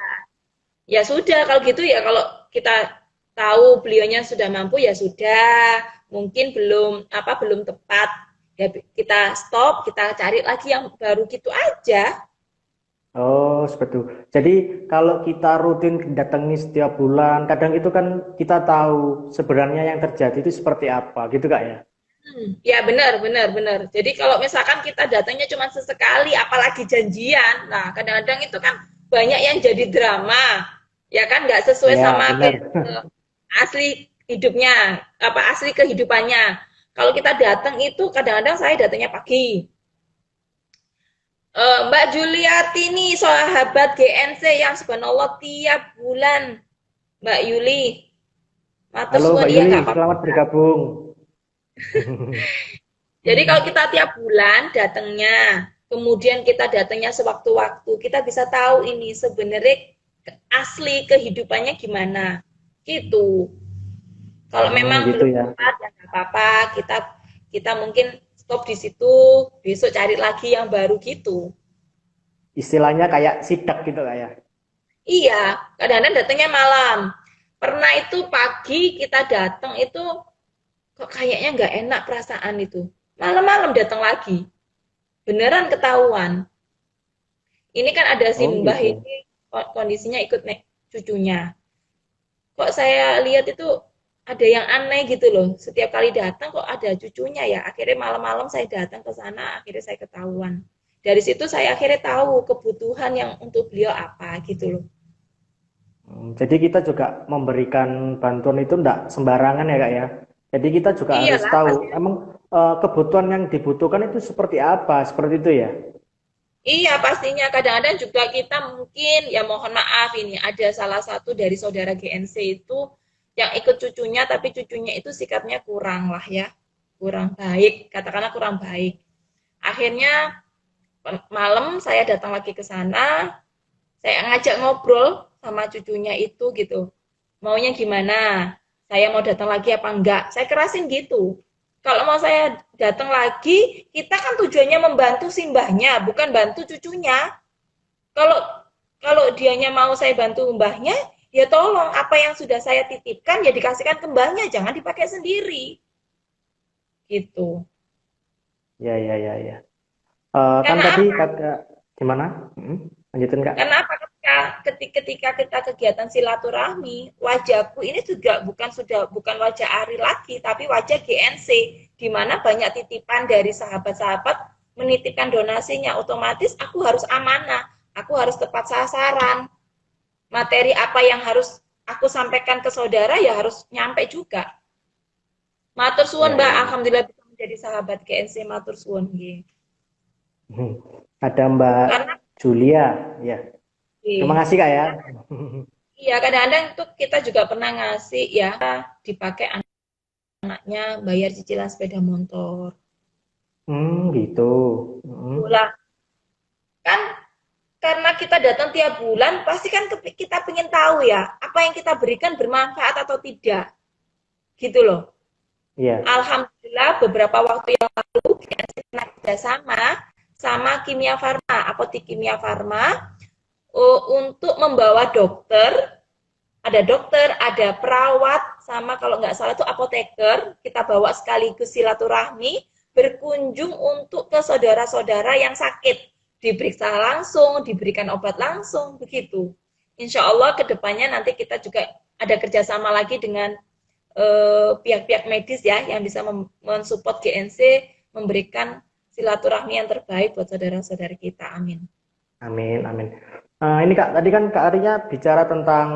Ya sudah, kalau gitu ya kalau kita tahu beliaunya sudah mampu ya sudah. Mungkin belum tepat. Ya kita stop, kita cari lagi yang baru gitu aja. Oh, seperti itu. Jadi kalau kita rutin datangi setiap bulan, kadang itu kan kita tahu sebenarnya yang terjadi itu seperti apa, gitu Kak ya? Ya benar, benar, benar. Jadi kalau misalkan kita datangnya cuma sesekali, apalagi janjian, nah kadang-kadang itu kan banyak yang jadi drama, ya kan nggak sesuai Ya, sama benar. asli hidupnya, apa asli kehidupannya. Kalau kita datang itu kadang-kadang saya datangnya pagi. Mbak Juliati nih sahabat GNC yang subhanallah tiap bulan, Mbak Yuli. Matur Halo suwun, Mbak iya Yuli, nggak apa-apa. selamat bergabung. Jadi kalau kita tiap bulan datangnya, kemudian kita datangnya sewaktu-waktu, kita bisa tahu ini sebenarnya asli kehidupannya gimana. Gitu. Kalau memang Gitu belum ya. tepat ya nggak apa-apa, kita kita mungkin stop di situ, besok cari lagi yang baru gitu. Istilahnya kayak sidak gitu Kak ya. Iya, kadang-kadang datangnya malam. Pernah itu pagi kita datang itu kok kayaknya nggak enak perasaan itu. Malam-malam datang lagi. Beneran ketahuan. Ini kan ada Oh Simbah gitu. ini kondisinya ikut nek cucunya. Kok saya lihat itu ada yang aneh gitu loh. Setiap kali datang kok ada cucunya ya. Akhirnya malam-malam saya datang ke sana, akhirnya saya ketahuan. Dari situ saya akhirnya tahu kebutuhan yang untuk beliau apa gitu loh. Jadi kita juga memberikan bantuan itu enggak sembarangan ya Kak ya. Jadi kita juga harus Iyalah tahu pasti. emang kebutuhan yang dibutuhkan itu seperti apa, seperti itu ya. Iya, pastinya kadang-kadang juga kita mungkin ya mohon maaf ini ada salah satu dari saudara GNC itu yang ikut cucunya tapi cucunya itu sikapnya kurang lah ya. Kurang baik, katakanlah kurang baik. Akhirnya malam saya datang lagi ke sana, saya ngajak ngobrol sama cucunya itu gitu. Maunya gimana? Saya mau datang lagi apa enggak? Saya kerasin gitu. Kalau mau saya datang lagi, kita kan tujuannya membantu simbahnya, bukan bantu cucunya. Kalau kalau dianya mau saya bantu mbahnya, ya tolong apa yang sudah saya titipkan ya dikasihkan ke mbahnya, jangan dipakai sendiri. Gitu. Ya ya ya ya. Kan Karena tadi apa? kata gimana? Lanjutin Kak. Karena apa ketika kita kegiatan silaturahmi, wajahku ini juga bukan wajah Ari lagi, tapi wajah GNC, di mana banyak titipan dari sahabat-sahabat menitipkan donasinya, otomatis aku harus amanah, aku harus tepat sasaran, materi apa yang harus aku sampaikan ke saudara ya harus nyampe juga. Matur suwun Ya Mbak, ya ya. alhamdulillah bisa menjadi sahabat GNC, matur suwun. Ada Mbak Karena Julia, ya. Terima kasih Kak ya. Iya, kadang-kadang tuh kita juga pernah ngasih ya, dipakai anaknya bayar cicilan sepeda motor. Gitu. Hmm. Itulah kan karena kita datang tiap bulan, pasti kan kita pengen tahu ya, apa yang kita berikan bermanfaat atau tidak, gitu loh. Iya. Alhamdulillah beberapa waktu yang lalu kita kerjasama sama Kimia Farma, apotek Kimia Farma, untuk membawa dokter, ada perawat, sama kalau nggak salah itu apoteker, kita bawa sekaligus silaturahmi, berkunjung untuk ke saudara-saudara yang sakit, diperiksa langsung, diberikan obat langsung, begitu. Insya Allah kedepannya nanti kita juga ada kerjasama lagi dengan pihak-pihak medis ya yang bisa mensupport GNC, memberikan silaturahmi yang terbaik buat saudara-saudara kita. Amin. Amin, amin. Ini Kak, tadi kan Kak Arya bicara tentang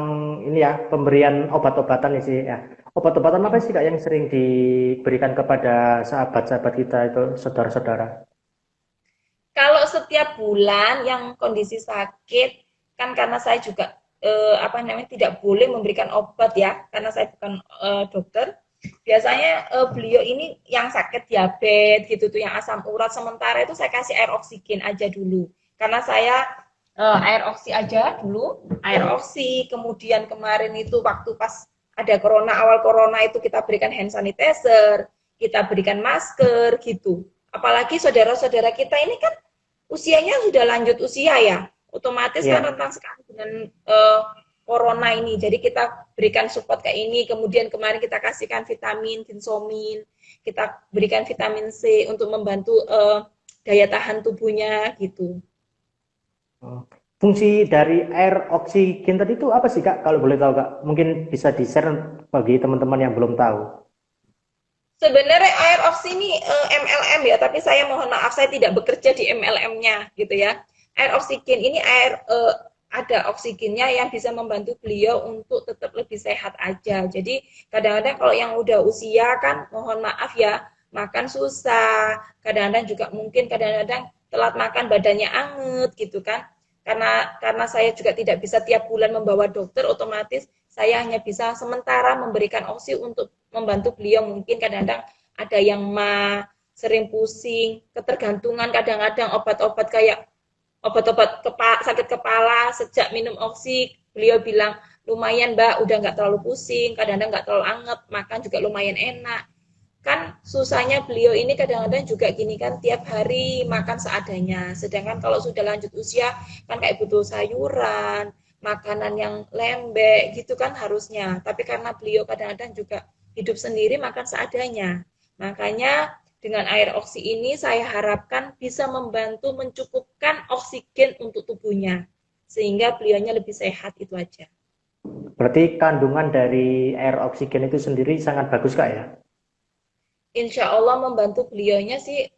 ini ya, pemberian obat-obatan ya sih ya. Obat-obatan apa sih Kak yang sering diberikan kepada sahabat-sahabat kita itu, saudara-saudara? Kalau setiap bulan yang kondisi sakit, kan karena saya juga apa namanya tidak boleh memberikan obat ya, karena saya bukan dokter. Biasanya beliau ini yang sakit diabetes gitu tuh, yang asam urat, sementara itu saya kasih air oksigen aja dulu. Karena saya air oksi aja dulu, air oksi. Kemudian kemarin itu waktu pas ada corona, awal corona itu kita berikan hand sanitizer, kita berikan masker gitu. Apalagi saudara-saudara kita ini kan usianya sudah lanjut usia ya, otomatis kan Iya. rentan sekali dengan corona ini. Jadi kita berikan support kayak ini, kemudian kemarin kita kasihkan vitamin, vinsomin, kita berikan vitamin C untuk membantu daya tahan tubuhnya gitu. Hmm. Fungsi dari air oksigen tadi itu apa sih Kak? Kalau boleh tahu Kak, mungkin bisa di-share bagi teman-teman yang belum tahu. Sebenarnya air oksi ini MLM ya, tapi saya mohon maaf saya tidak bekerja di MLM-nya gitu ya. Air oksigen ini air ada oksigennya yang bisa membantu beliau untuk tetap lebih sehat aja. Jadi kadang-kadang kalau yang udah usia kan mohon maaf ya, makan susah, kadang-kadang juga mungkin kadang-kadang telat makan badannya anget gitu kan. Karena saya juga tidak bisa tiap bulan membawa dokter, otomatis saya hanya bisa sementara memberikan oksi untuk membantu beliau. Mungkin kadang-kadang ada yang sering pusing, ketergantungan, kadang-kadang obat-obat kayak obat-obat sakit kepala, sejak minum oksi beliau bilang lumayan mbak, udah nggak terlalu pusing, kadang-kadang nggak terlalu anget, makan juga lumayan enak. Kan susahnya beliau ini kadang-kadang juga gini kan, tiap hari makan seadanya, sedangkan kalau sudah lanjut usia kan kayak butuh sayuran, makanan yang lembek gitu kan harusnya, tapi karena beliau kadang-kadang juga hidup sendiri makan seadanya, makanya dengan air oksi ini saya harapkan bisa membantu mencukupkan oksigen untuk tubuhnya sehingga beliaunya lebih sehat, itu aja. Berarti kandungan dari air oksigen itu sendiri sangat bagus Kak ya? Insya Allah membantu beliaunya sih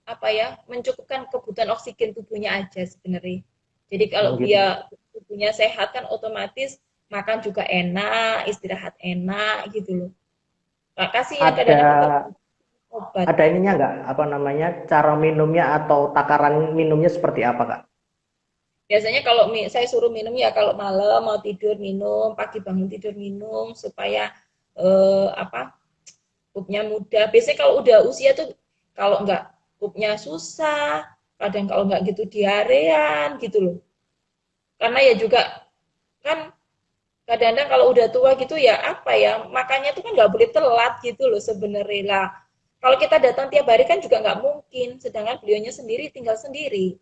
apa ya, mencukupkan kebutuhan oksigen tubuhnya aja sebenarnya. Jadi kalau Gitu. dia tubuhnya sehat kan otomatis makan juga enak, istirahat enak gitu loh. Nah, kasihan Ada kadang-kadang kita obat. ada ininya nggak apa namanya cara minumnya atau takaran minumnya seperti apa Kak? Biasanya kalau saya suruh minum ya kalau malam mau tidur minum, pagi bangun tidur minum supaya apa pupnya mudah. Biasanya kalau udah usia tuh kalau nggak pupnya susah, kadang kalau nggak gitu diarean gitu loh. Karena ya juga kan kadang-kadang kalau udah tua gitu ya apa ya, makannya tuh kan nggak boleh telat gitu loh sebenarnya lah. Kalau kita datang tiap hari kan juga nggak mungkin, sedangkan beliaunya sendiri tinggal sendiri.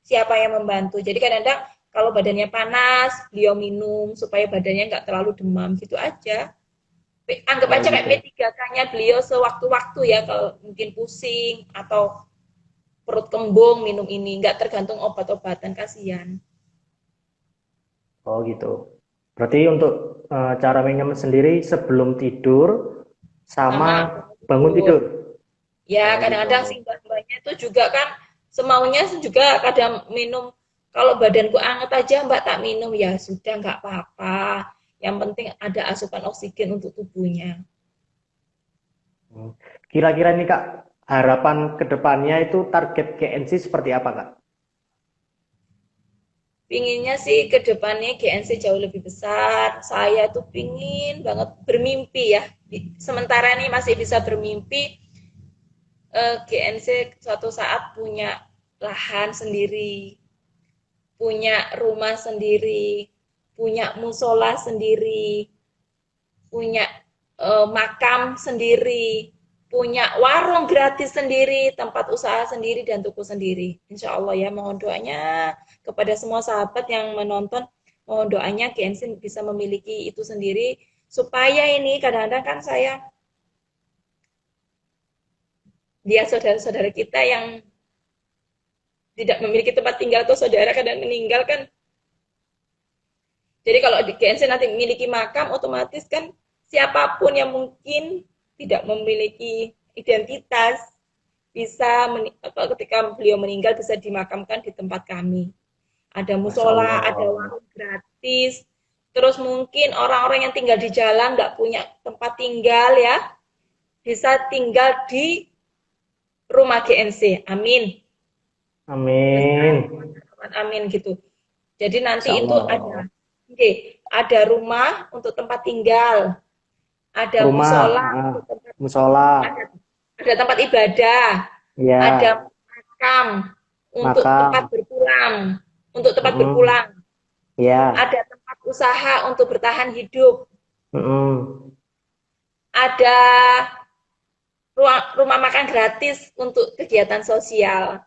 Siapa yang membantu? Jadi kadang-kadang kalau badannya panas, beliau minum supaya badannya nggak terlalu demam gitu aja. Anggap Oh aja kayak gitu. P3K-nya beliau sewaktu-waktu ya kalau mungkin pusing atau perut kembung minum ini, nggak tergantung obat-obatan, kasihan. Oh gitu. Berarti untuk cara minum sendiri sebelum tidur sama Sama bangun tidur. tidur. Ya, Oh gitu. kadang-kadang si mbak-mbaknya itu juga kan semaunya juga kadang minum, kalau badanku anget aja mbak tak minum, ya sudah nggak apa-apa. Yang penting ada asupan oksigen untuk tubuhnya. Hmm. Kira-kira nih Kak, harapan kedepannya itu target GNC seperti apa Kak? Pinginnya sih ke depannya GNC jauh lebih besar. Saya tuh pingin banget bermimpi ya. Sementara ini masih bisa bermimpi, GNC suatu saat punya lahan sendiri, punya rumah sendiri, punya musola sendiri, punya makam sendiri, punya warung gratis sendiri, tempat usaha sendiri, dan toko sendiri. Insya Allah ya, mohon doanya kepada semua sahabat yang menonton, mohon doanya GNC bisa memiliki itu sendiri, supaya ini kadang-kadang kan saya lihat saudara-saudara kita yang tidak memiliki tempat tinggal atau saudara kadang meninggal kan. Jadi kalau di GNC nanti memiliki makam, otomatis kan siapapun yang mungkin tidak memiliki identitas bisa ketika beliau meninggal bisa dimakamkan di tempat kami. Ada Masya musola, ada Allah. warung gratis. Terus mungkin orang-orang yang tinggal di jalan nggak punya tempat tinggal ya, bisa tinggal di rumah GNC. Amin. Amin. Amin gitu. Jadi nanti Masya itu Allah. ada rumah untuk tempat tinggal, ada Rumah, musola untuk tempat, musola, ada, ada tempat ibadah, ada ya, makam makam, untuk tempat mm, berpulang, ya, ada tempat usaha untuk bertahan hidup, mm. ada ruang rumah makan gratis untuk kegiatan sosial.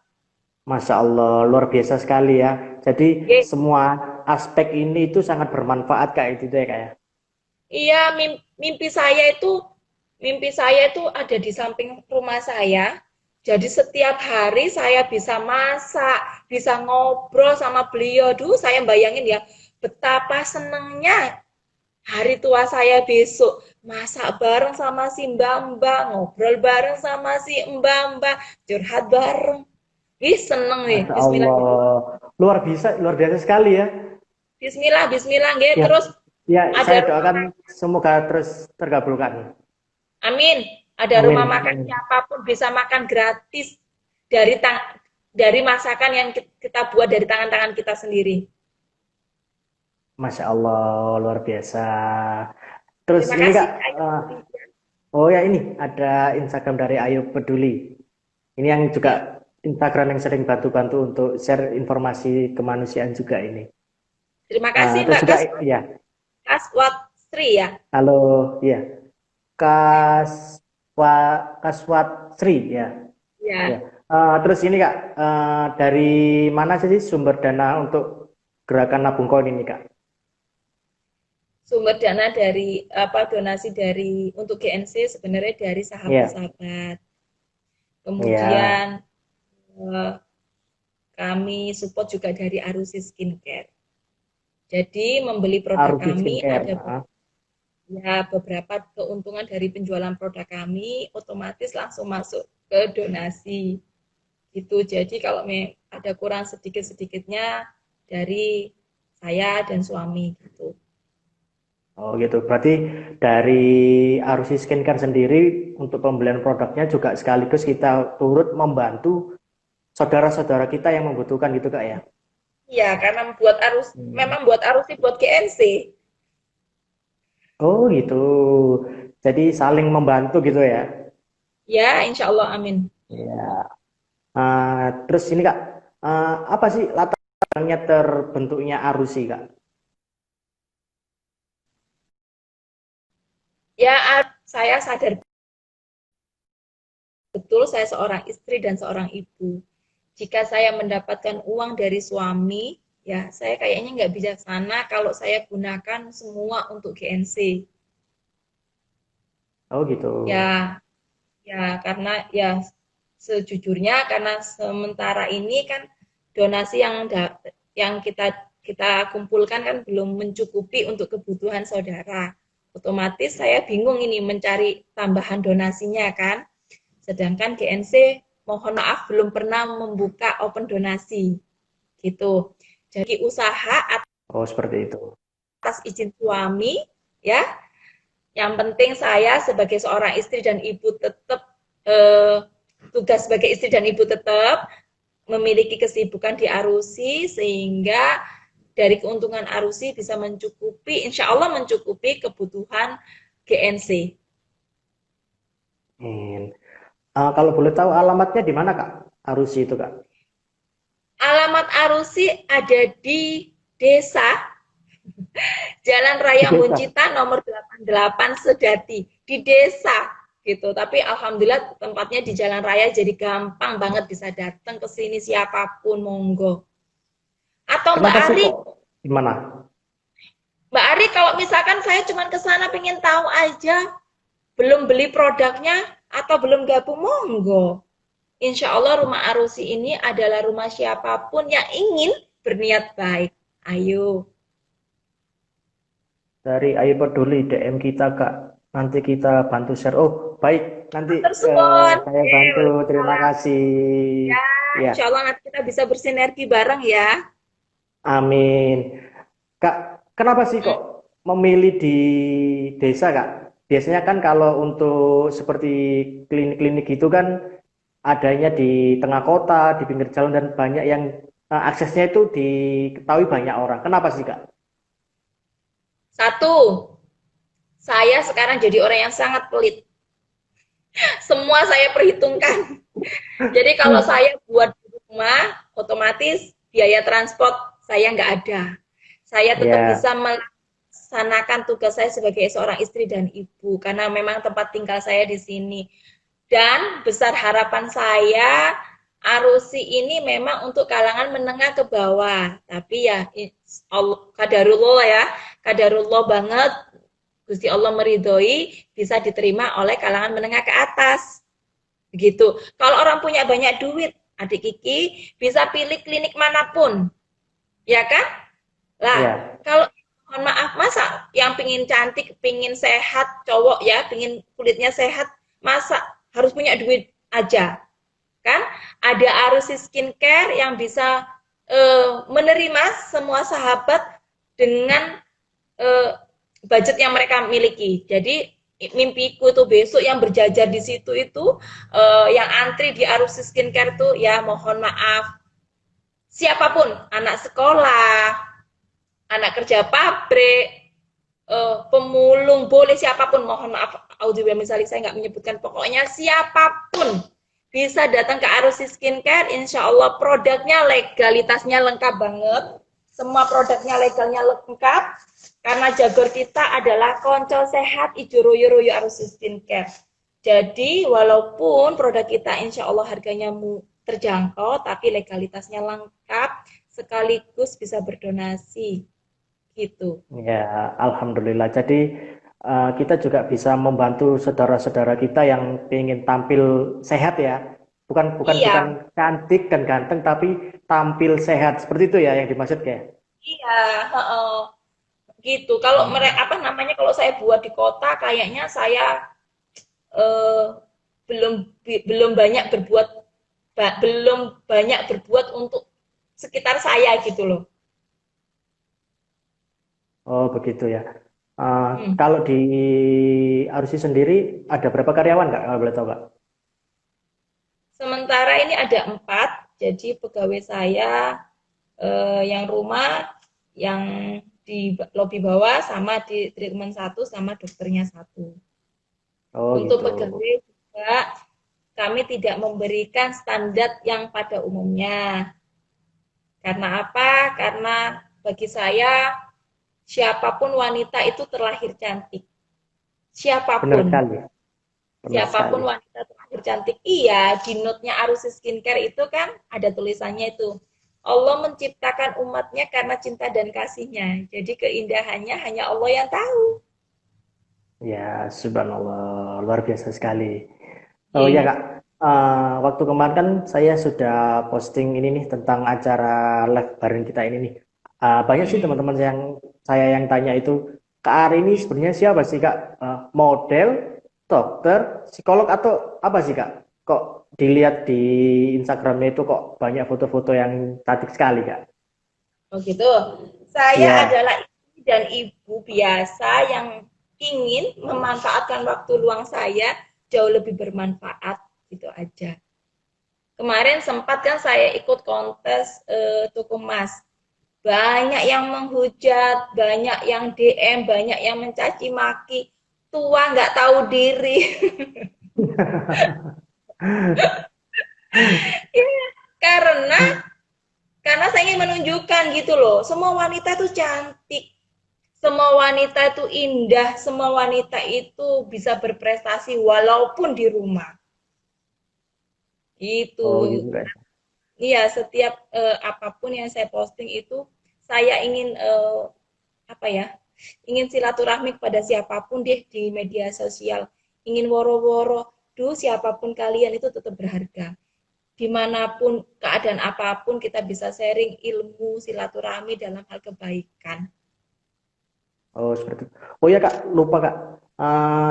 Masya Allah, luar biasa sekali ya. Jadi Oke. semua aspek ini itu sangat bermanfaat kayak gitu ya kayak. Iya, mimpi saya itu ada di samping rumah saya. Jadi setiap hari saya bisa masak, bisa ngobrol sama beliau. Duh, saya bayangin ya, betapa senengnya hari tua saya besok. Masak bareng sama si Mbak-mbak, ngobrol bareng sama si Mbak-mbak, curhat bareng. Ih, seneng nih. Masya Bismillah. Allah, luar biasa sekali ya. Bismillah, bismillah, nggih. Ya, Terus ya, ada saya rumah. doakan semoga terus terkabulkan. Amin. Ada rumah Amin, makan, amin. siapapun bisa makan gratis dari dari masakan yang kita buat dari tangan-tangan kita sendiri. Masya Allah, luar biasa. Terus Terima ini kasih Kak, Kak Yati. oh ya ini ada Instagram dari Ayu Peduli. Ini yang Ya, juga Instagram yang sering bantu-bantu untuk share informasi kemanusiaan juga ini. terima kasih Terus Mbak juga ya, Kaswatri ya. halo, ya, Kaswa Kaswat Sri ya, ya. Ya, Terus ini Kak, dari mana sih sumber dana untuk gerakan nabung koin ini Kak? sumber dana dari apa donasi dari untuk GNC sebenarnya dari Ya, sahabat-sahabat. ya, Kemudian eh, kami support juga dari Arusi Skincare. Jadi membeli produk Arusi kami Skincare. ada ya beberapa keuntungan dari penjualan produk kami otomatis langsung masuk ke donasi gitu. Jadi kalau ada kurang sedikit-sedikitnya dari saya dan suami gitu. Oh gitu. Berarti dari Arusi Skincare sendiri untuk pembelian produknya juga sekaligus kita turut membantu saudara-saudara kita yang membutuhkan gitu Kak ya. Iya, karena Hmm. memang buat arus sih buat GNC. Oh gitu. Jadi saling membantu gitu ya. Ya, insya Allah amin. Ya. Terus ini Kak, apa sih latar belakangnya terbentuknya Arusi Kak? Ya, saya sadar betul saya seorang istri dan seorang ibu. Jika saya mendapatkan uang dari suami, ya saya kayaknya nggak bijaksana kalau saya gunakan semua untuk GNC. Oh gitu. Ya, ya karena ya sejujurnya karena sementara ini kan donasi yang kita kita kumpulkan kan belum mencukupi untuk kebutuhan saudara. Otomatis saya bingung ini mencari tambahan donasinya kan. Sedangkan GNC mohon maaf belum pernah membuka open donasi gitu. Jadi usaha Oh seperti itu. atas izin suami ya. Yang penting saya sebagai seorang istri dan ibu tetap tugas sebagai istri dan ibu tetap memiliki kesibukan di Arusi sehingga dari keuntungan Arusi bisa mencukupi, insya Allah mencukupi kebutuhan GNC. Kalau boleh tahu alamatnya di mana Kak? Arusi itu Kak? Alamat Arusi ada di desa Jalan Di Raya desa. Muncita nomor 88 Sedati di desa gitu. Tapi alhamdulillah tempatnya di jalan raya jadi gampang banget bisa datang ke sini siapapun monggo. Atau Mbak Kenapa sih Ari, kok? Gimana? Mbak Ari kalau misalkan saya cuma ke sana pengen tahu aja, belum beli produknya atau belum gabung monggo. Insya Allah rumah Arusi ini adalah rumah siapapun yang ingin berniat baik. Ayo. Dari Ayu Peduli DM kita Kak. Nanti kita bantu share. Oh, baik. Nanti Tersuwun. saya Oke, bantu. Terima waalaikumsalam. kasih. Ya, insya Ya, Allah nanti kita bisa bersinergi bareng ya. amin. Kak, kenapa sih Hmm. kok memilih di desa Kak? Biasanya kan kalau untuk seperti klinik-klinik gitu kan adanya di tengah kota, di pinggir jalan dan banyak yang aksesnya itu diketahui banyak orang. Kenapa sih Kak? Satu, saya sekarang jadi orang yang sangat pelit. Semua saya perhitungkan. Jadi kalau saya buat di rumah, otomatis biaya transport saya nggak ada. Saya tetap Ya, bisa melaksanakan tugas saya sebagai seorang istri dan ibu karena memang tempat tinggal saya di sini. Dan besar harapan saya Arusi ini memang untuk kalangan menengah ke bawah. Tapi ya kadarullah ya, kadarullah banget Gusti Allah meridhoi bisa diterima oleh kalangan menengah ke atas. Begitu. Kalau orang punya banyak duit, adik Kiki bisa pilih klinik manapun. Ya kan? Lah, ya, kalau mohon maaf, masa yang pingin cantik, pingin sehat, cowok ya, pingin kulitnya sehat, masa harus punya duit aja? Kan? Ada Arusi Skincare yang bisa menerima semua sahabat dengan budget yang mereka miliki. Jadi mimpiku tuh besok yang berjajar di situ itu yang antri di Arusi Skincare tuh ya mohon maaf siapapun anak sekolah, anak kerja pabrik, pemulung boleh siapapun mohon maaf audio misalnya saya nggak menyebutkan pokoknya siapapun bisa datang ke Arusi Skincare insya Allah produknya legalitasnya lengkap banget semua produknya legalnya lengkap karena jagor kita adalah konco sehat ijo royo royo Arusi Skincare jadi walaupun produk kita insya Allah harganya terjangkau tapi legalitasnya lengkap sekaligus bisa berdonasi gitu. ya, Alhamdulillah. Jadi kita juga bisa membantu saudara-saudara kita yang ingin tampil sehat ya. Bukan Iya, cantik dan ganteng, tapi tampil sehat. Seperti itu ya yang dimaksud kayak. iya, heeh, gitu. Kalau mereka apa namanya kalau saya buat di kota kayaknya saya eh, belum banyak berbuat belum banyak berbuat untuk sekitar saya gitu loh. Oh, begitu ya. Uh, Hmm. Kalau di Arusi sendiri ada berapa karyawan Kak? Kalau boleh tahu Kak? Sementara ini ada 4, jadi pegawai saya yang rumah, yang di lobi bawah, sama di treatment satu, sama dokternya satu. Oh, Untuk gitu. pegawai juga kami tidak memberikan standar yang pada umumnya. Karena apa? Karena bagi saya siapapun wanita itu terlahir cantik. Benar Siapapun. sekali. Benar Siapapun sekali. wanita terlahir cantik. Iya, di note-nya Arusi Skincare itu kan ada tulisannya itu. Allah menciptakan umatnya karena cinta dan kasihnya. Jadi keindahannya hanya Allah yang tahu. Ya, subhanallah, luar biasa sekali. Oh ya Iya. Kak, waktu kemarin kan saya sudah posting ini nih tentang acara live bareng kita ini nih. Banyak sih Mm-mm. teman-teman yang saya yang tanya itu, Kak Ari ini sebenarnya siapa sih Kak? Model, dokter, psikolog atau apa sih Kak? Kok dilihat di Instagramnya itu kok banyak foto-foto yang cantik sekali Kak? Oh gitu. Saya Iya, adalah istri dan ibu biasa yang ingin memanfaatkan waktu luang saya jauh lebih bermanfaat gitu aja. Kemarin sempat kan saya ikut kontes toko emas. banyak yang menghujat, banyak yang DM, banyak yang mencaci maki, tua nggak tahu diri. karena karena saya ingin menunjukkan gitu loh, semua wanita itu cantik, semua wanita itu indah, semua wanita itu bisa berprestasi walaupun di rumah. Itu. Oh gitu Kak. Iya, setiap apapun yang saya posting itu saya ingin apa ya? Ingin silaturahmi kepada siapapun deh di media sosial. Ingin woro-woro, duh siapapun kalian itu tetap berharga. Dimanapun keadaan apapun kita bisa sharing ilmu silaturahmi dalam hal kebaikan. Oh seperti itu. Oh ya Kak, lupa Kak.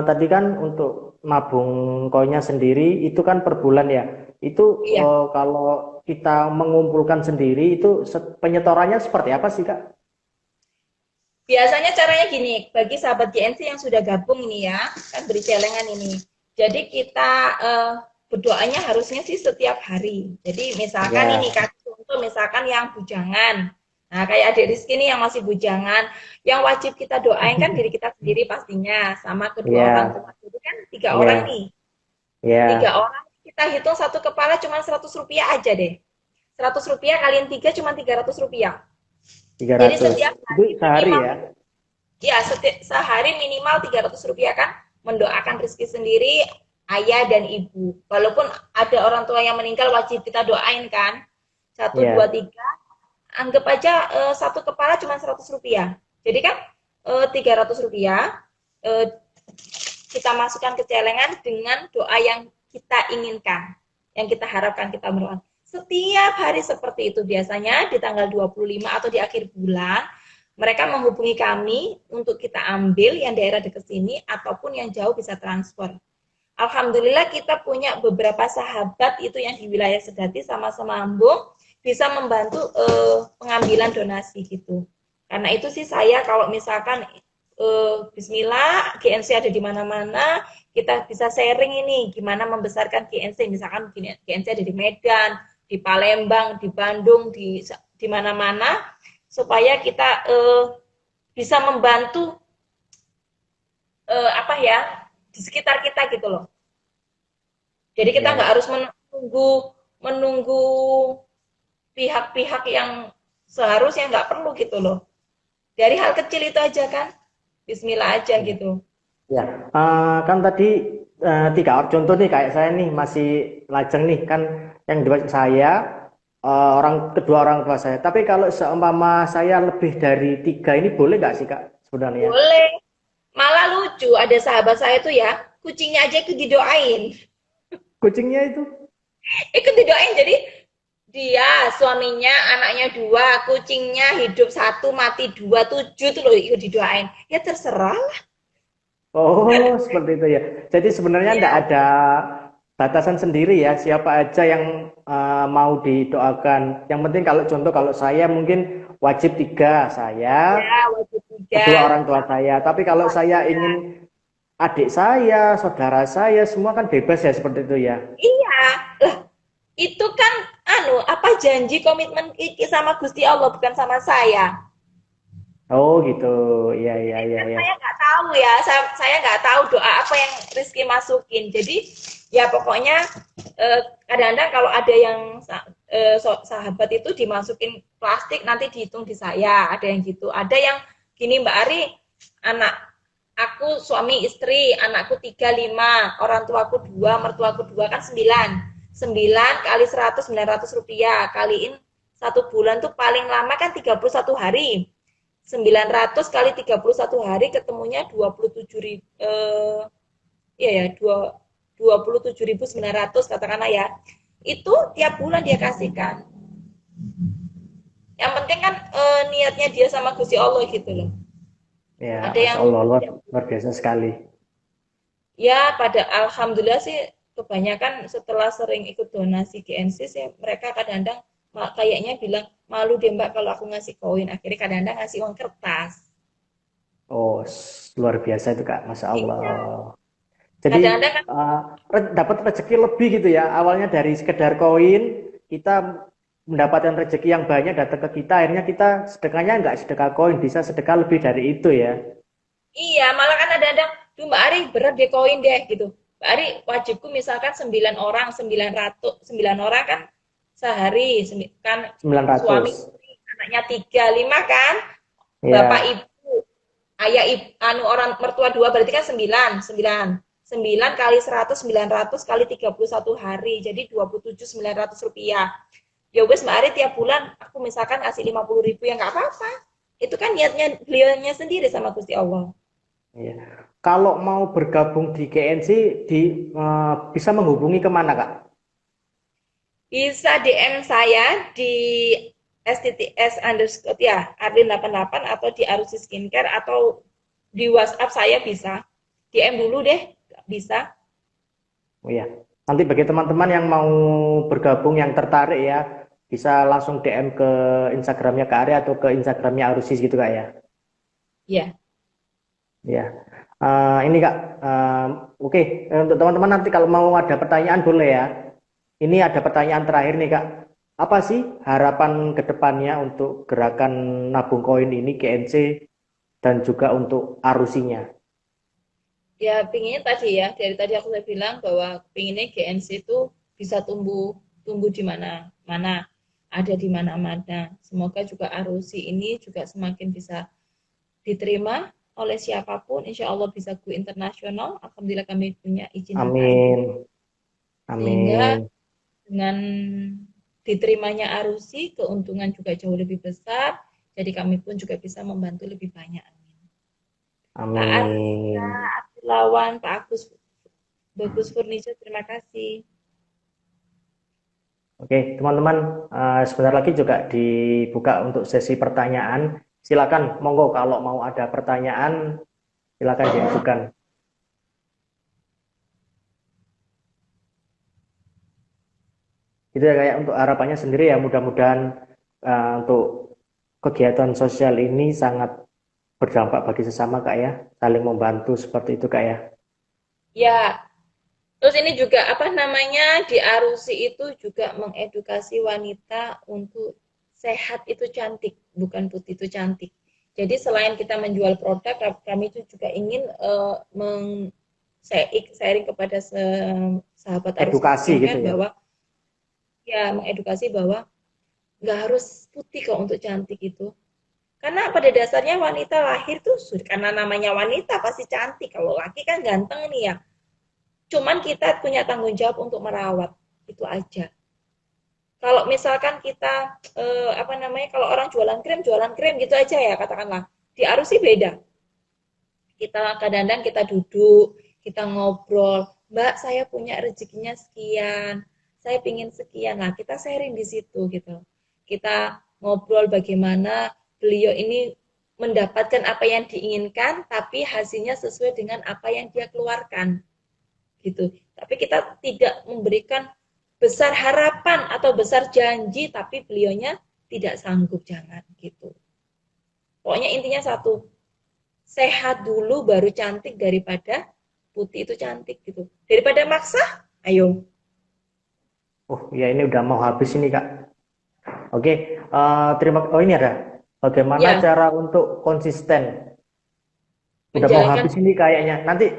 Tadi kan untuk nabung koinnya sendiri itu kan per bulan ya. Itu Iya, kalau kita mengumpulkan sendiri itu penyetorannya seperti apa sih Kak? biasanya caranya gini, bagi sahabat GNC yang sudah gabung ini ya, kan beri celengan ini. Jadi kita berdoanya harusnya sih setiap hari. Jadi misalkan ini Ya, kasih contoh misalkan yang bujangan. Nah, kayak adik Rizky ini yang masih bujangan, yang wajib kita doain kan diri kita sendiri pastinya, sama kedua orang ya, tua. Jadi kan 3 orang ya, nih. Tiga ya, orang kita hitung satu kepala cuma 100 rupiah aja deh. 100 rupiah kalian tiga cuma 300 rupiah. Jadi 300. setiap Itu hari sehari minimal ya? ya sehari minimal 300 rupiah kan mendoakan rezeki sendiri ayah dan ibu. Walaupun ada orang tua yang meninggal wajib kita doain kan. Satu, dua, Ya, tiga. Anggap aja satu kepala cuma 100 rupiah. Jadi kan 300 rupiah kita masukkan ke celengan dengan doa yang kita inginkan, yang kita harapkan kita berdoa. Setiap hari seperti itu biasanya di tanggal 25 atau di akhir bulan mereka menghubungi kami untuk kita ambil yang daerah dekat sini ataupun yang jauh bisa transfer. Alhamdulillah kita punya beberapa sahabat itu yang di wilayah Sedati sama-sama Ambung bisa membantu pengambilan donasi gitu. Karena itu sih saya kalau misalkan Bismillah GNC ada di mana-mana, kita bisa sharing ini gimana membesarkan GNC. Misalkan GNC ada di Medan, di Palembang, di Bandung, di mana-mana supaya kita bisa membantu apa ya di sekitar kita gitu loh. Jadi kita ya. nggak harus menunggu menunggu pihak-pihak yang seharusnya nggak perlu gitu loh. Dari hal kecil itu aja kan, Bismillah aja gitu. Ya, kan tadi tiga contoh nih kayak saya nih masih lajang nih kan yang dua saya kedua orang tua saya. Tapi kalau seumpama saya lebih dari tiga ini boleh nggak sih Kak sebenarnya? Boleh. Malah lucu, ada sahabat saya tuh ya, kucingnya aja ikut didoain. Kucingnya itu? Ikut didoain, jadi dia, suaminya, anaknya dua, kucingnya hidup satu, mati dua, 7 tuh loh ikut didoain. Ya terserah lah. Oh, seperti itu ya. Jadi sebenarnya Iya, nggak ada batasan sendiri ya, siapa aja yang mau didoakan. Yang penting kalau contoh kalau saya mungkin wajib tiga saya, iya, wajib tiga. kedua orang tua saya. Tapi kalau saya ingin adik saya, saudara saya, semua kan bebas ya seperti itu ya. Iya, lah itu kan anu apa janji komitmen Kiki sama Gusti Allah bukan sama saya. Oh gitu, iya iya iya Kan iya. saya nggak tahu ya, saya nggak tahu doa apa yang Rizky masukin. Jadi ya pokoknya kadang-kadang kalau ada yang sahabat itu dimasukin plastik nanti dihitung di saya, ada yang gitu. Ada yang gini Mbak Ari, anak aku suami istri, anakku 3, 5, orang tuaku 2, mertuaku 2 kan 9. 9 kali 100, 900 rupiah, kaliin 1 bulan tuh paling lama kan 31 hari. 900 kali 31 hari ketemunya 27 ribu, iya ya, 27.900 katakanlah ya. Itu tiap bulan dia kasihkan. Yang penting kan niatnya dia sama Gusti Allah gitu loh. Ya, Ada Masya yang Allah, luar biasa sekali. ya pada alhamdulillah sih kebanyakan setelah sering ikut donasi GNC sih mereka kadang-kadang kayaknya bilang malu deh Mbak kalau aku ngasih koin. Akhirnya kadang-kadang ngasih uang kertas. Oh, luar biasa itu Kak, Masya Allah. Iya. Jadi Kadang-kadang kan dapat rezeki lebih gitu ya. Awalnya dari sekedar koin, kita mendapatkan rezeki yang banyak datang ke kita, akhirnya kita sedekahnya nggak sedekah koin, bisa sedekah lebih dari itu ya. Iya, malah kan ada duh Mbak Ari berat deh koin deh gitu. Mbak Ari wajibku misalkan 9 orang, 9 orang kan sehari, kan 900. suami, istri, anaknya 3, 5 kan, bapak Ya, ibu, ayah ibu, anu orang mertua 2 berarti kan 9, 9. 9 kali 100, 900 kali 31 hari, jadi 27.900 rupiah. Ya wes Mbak Ari tiap bulan aku misalkan ngasih 50.000 ya nggak apa-apa. Itu kan niatnya beliaunya sendiri sama Gusti Allah. iya. Kalau mau bergabung di GNC, bisa menghubungi kemana, Kak? Bisa DM saya di STTS underscore ya, Arlin88 atau di Arusi Skincare atau di WhatsApp saya bisa. DM dulu deh, bisa. Oh ya, nanti bagi teman-teman yang mau bergabung, yang tertarik ya, bisa langsung DM ke Instagramnya Kak Arya atau ke Instagramnya Arusis gitu Kak ya. Ya, Ya, ini Kak, oke. Untuk teman-teman nanti kalau mau ada pertanyaan boleh ya. Ini ada pertanyaan terakhir nih Kak. Apa sih harapan ke depannya untuk gerakan nabung koin ini GNC dan juga untuk arusinya? ya pinginnya tadi ya, dari tadi aku sudah bilang bahwa pinginnya GNC itu bisa tumbuh tumbuh di mana-mana, ada di mana-mana. Semoga juga Arusi ini juga semakin bisa diterima oleh siapapun, insya Allah bisa go internasional. Alhamdulillah kami punya izin Bapak Ibu. Amin. Sehingga Amin. dengan diterimanya Arusi, keuntungan juga jauh lebih besar. Jadi kami pun juga bisa membantu lebih banyak. Amin. Pak Arta, Amin. Lawan, Pak Agus, Bagus Furniture, terima kasih. Oke, teman-teman, sebentar lagi juga dibuka untuk sesi pertanyaan. Silakan, monggo kalau mau ada pertanyaan, silakan diajukan. Itu ya kayak untuk harapannya sendiri ya, mudah-mudahan untuk kegiatan sosial ini sangat berdampak bagi sesama Kak ya, saling membantu seperti itu Kak ya. Ya, terus ini juga apa namanya di Arusi itu juga mengedukasi wanita untuk sehat itu cantik, bukan putih itu cantik. Jadi selain kita menjual produk, kami itu juga ingin sharing kepada sahabat Arusi Edukasi gitu Skincare ya. bahwa ya mengedukasi bahwa nggak harus putih kok untuk cantik itu. Karena pada dasarnya wanita lahir tuh karena namanya wanita pasti cantik. Kalau laki kan ganteng nih ya. Cuman kita punya tanggung jawab untuk merawat itu aja. Kalau misalkan kita apa namanya kalau orang jualan krim gitu aja ya katakanlah. Di Arus sih beda. Kita kadang-kadang kita duduk, kita ngobrol, Mbak saya punya rezekinya sekian, saya pingin sekian. Nah kita sharing di situ gitu. Kita ngobrol bagaimana beliau ini mendapatkan apa yang diinginkan, tapi hasilnya sesuai dengan apa yang dia keluarkan gitu. Tapi kita tidak memberikan besar harapan atau besar janji, tapi beliaunya tidak sanggup, jangan gitu. Pokoknya intinya satu, sehat dulu baru cantik daripada putih itu cantik gitu. Daripada maksa, ayo. Oh ya ini udah mau habis ini Kak. Oke, oh ini ada. Bagaimana Ya, cara untuk konsisten? Udah mau menjalankan. habis ini kayaknya. Nanti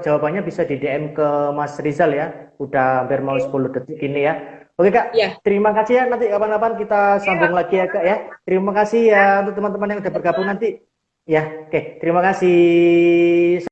jawabannya bisa di DM ke Mas Rizal ya. Udah hampir mau 10 detik ini ya. Oke Kak, Ya, terima kasih ya. Nanti kapan-kapan kita sambung lagi ya Kak ya. Terima kasih ya untuk teman-teman yang udah bergabung nanti. Ya, oke. Terima kasih.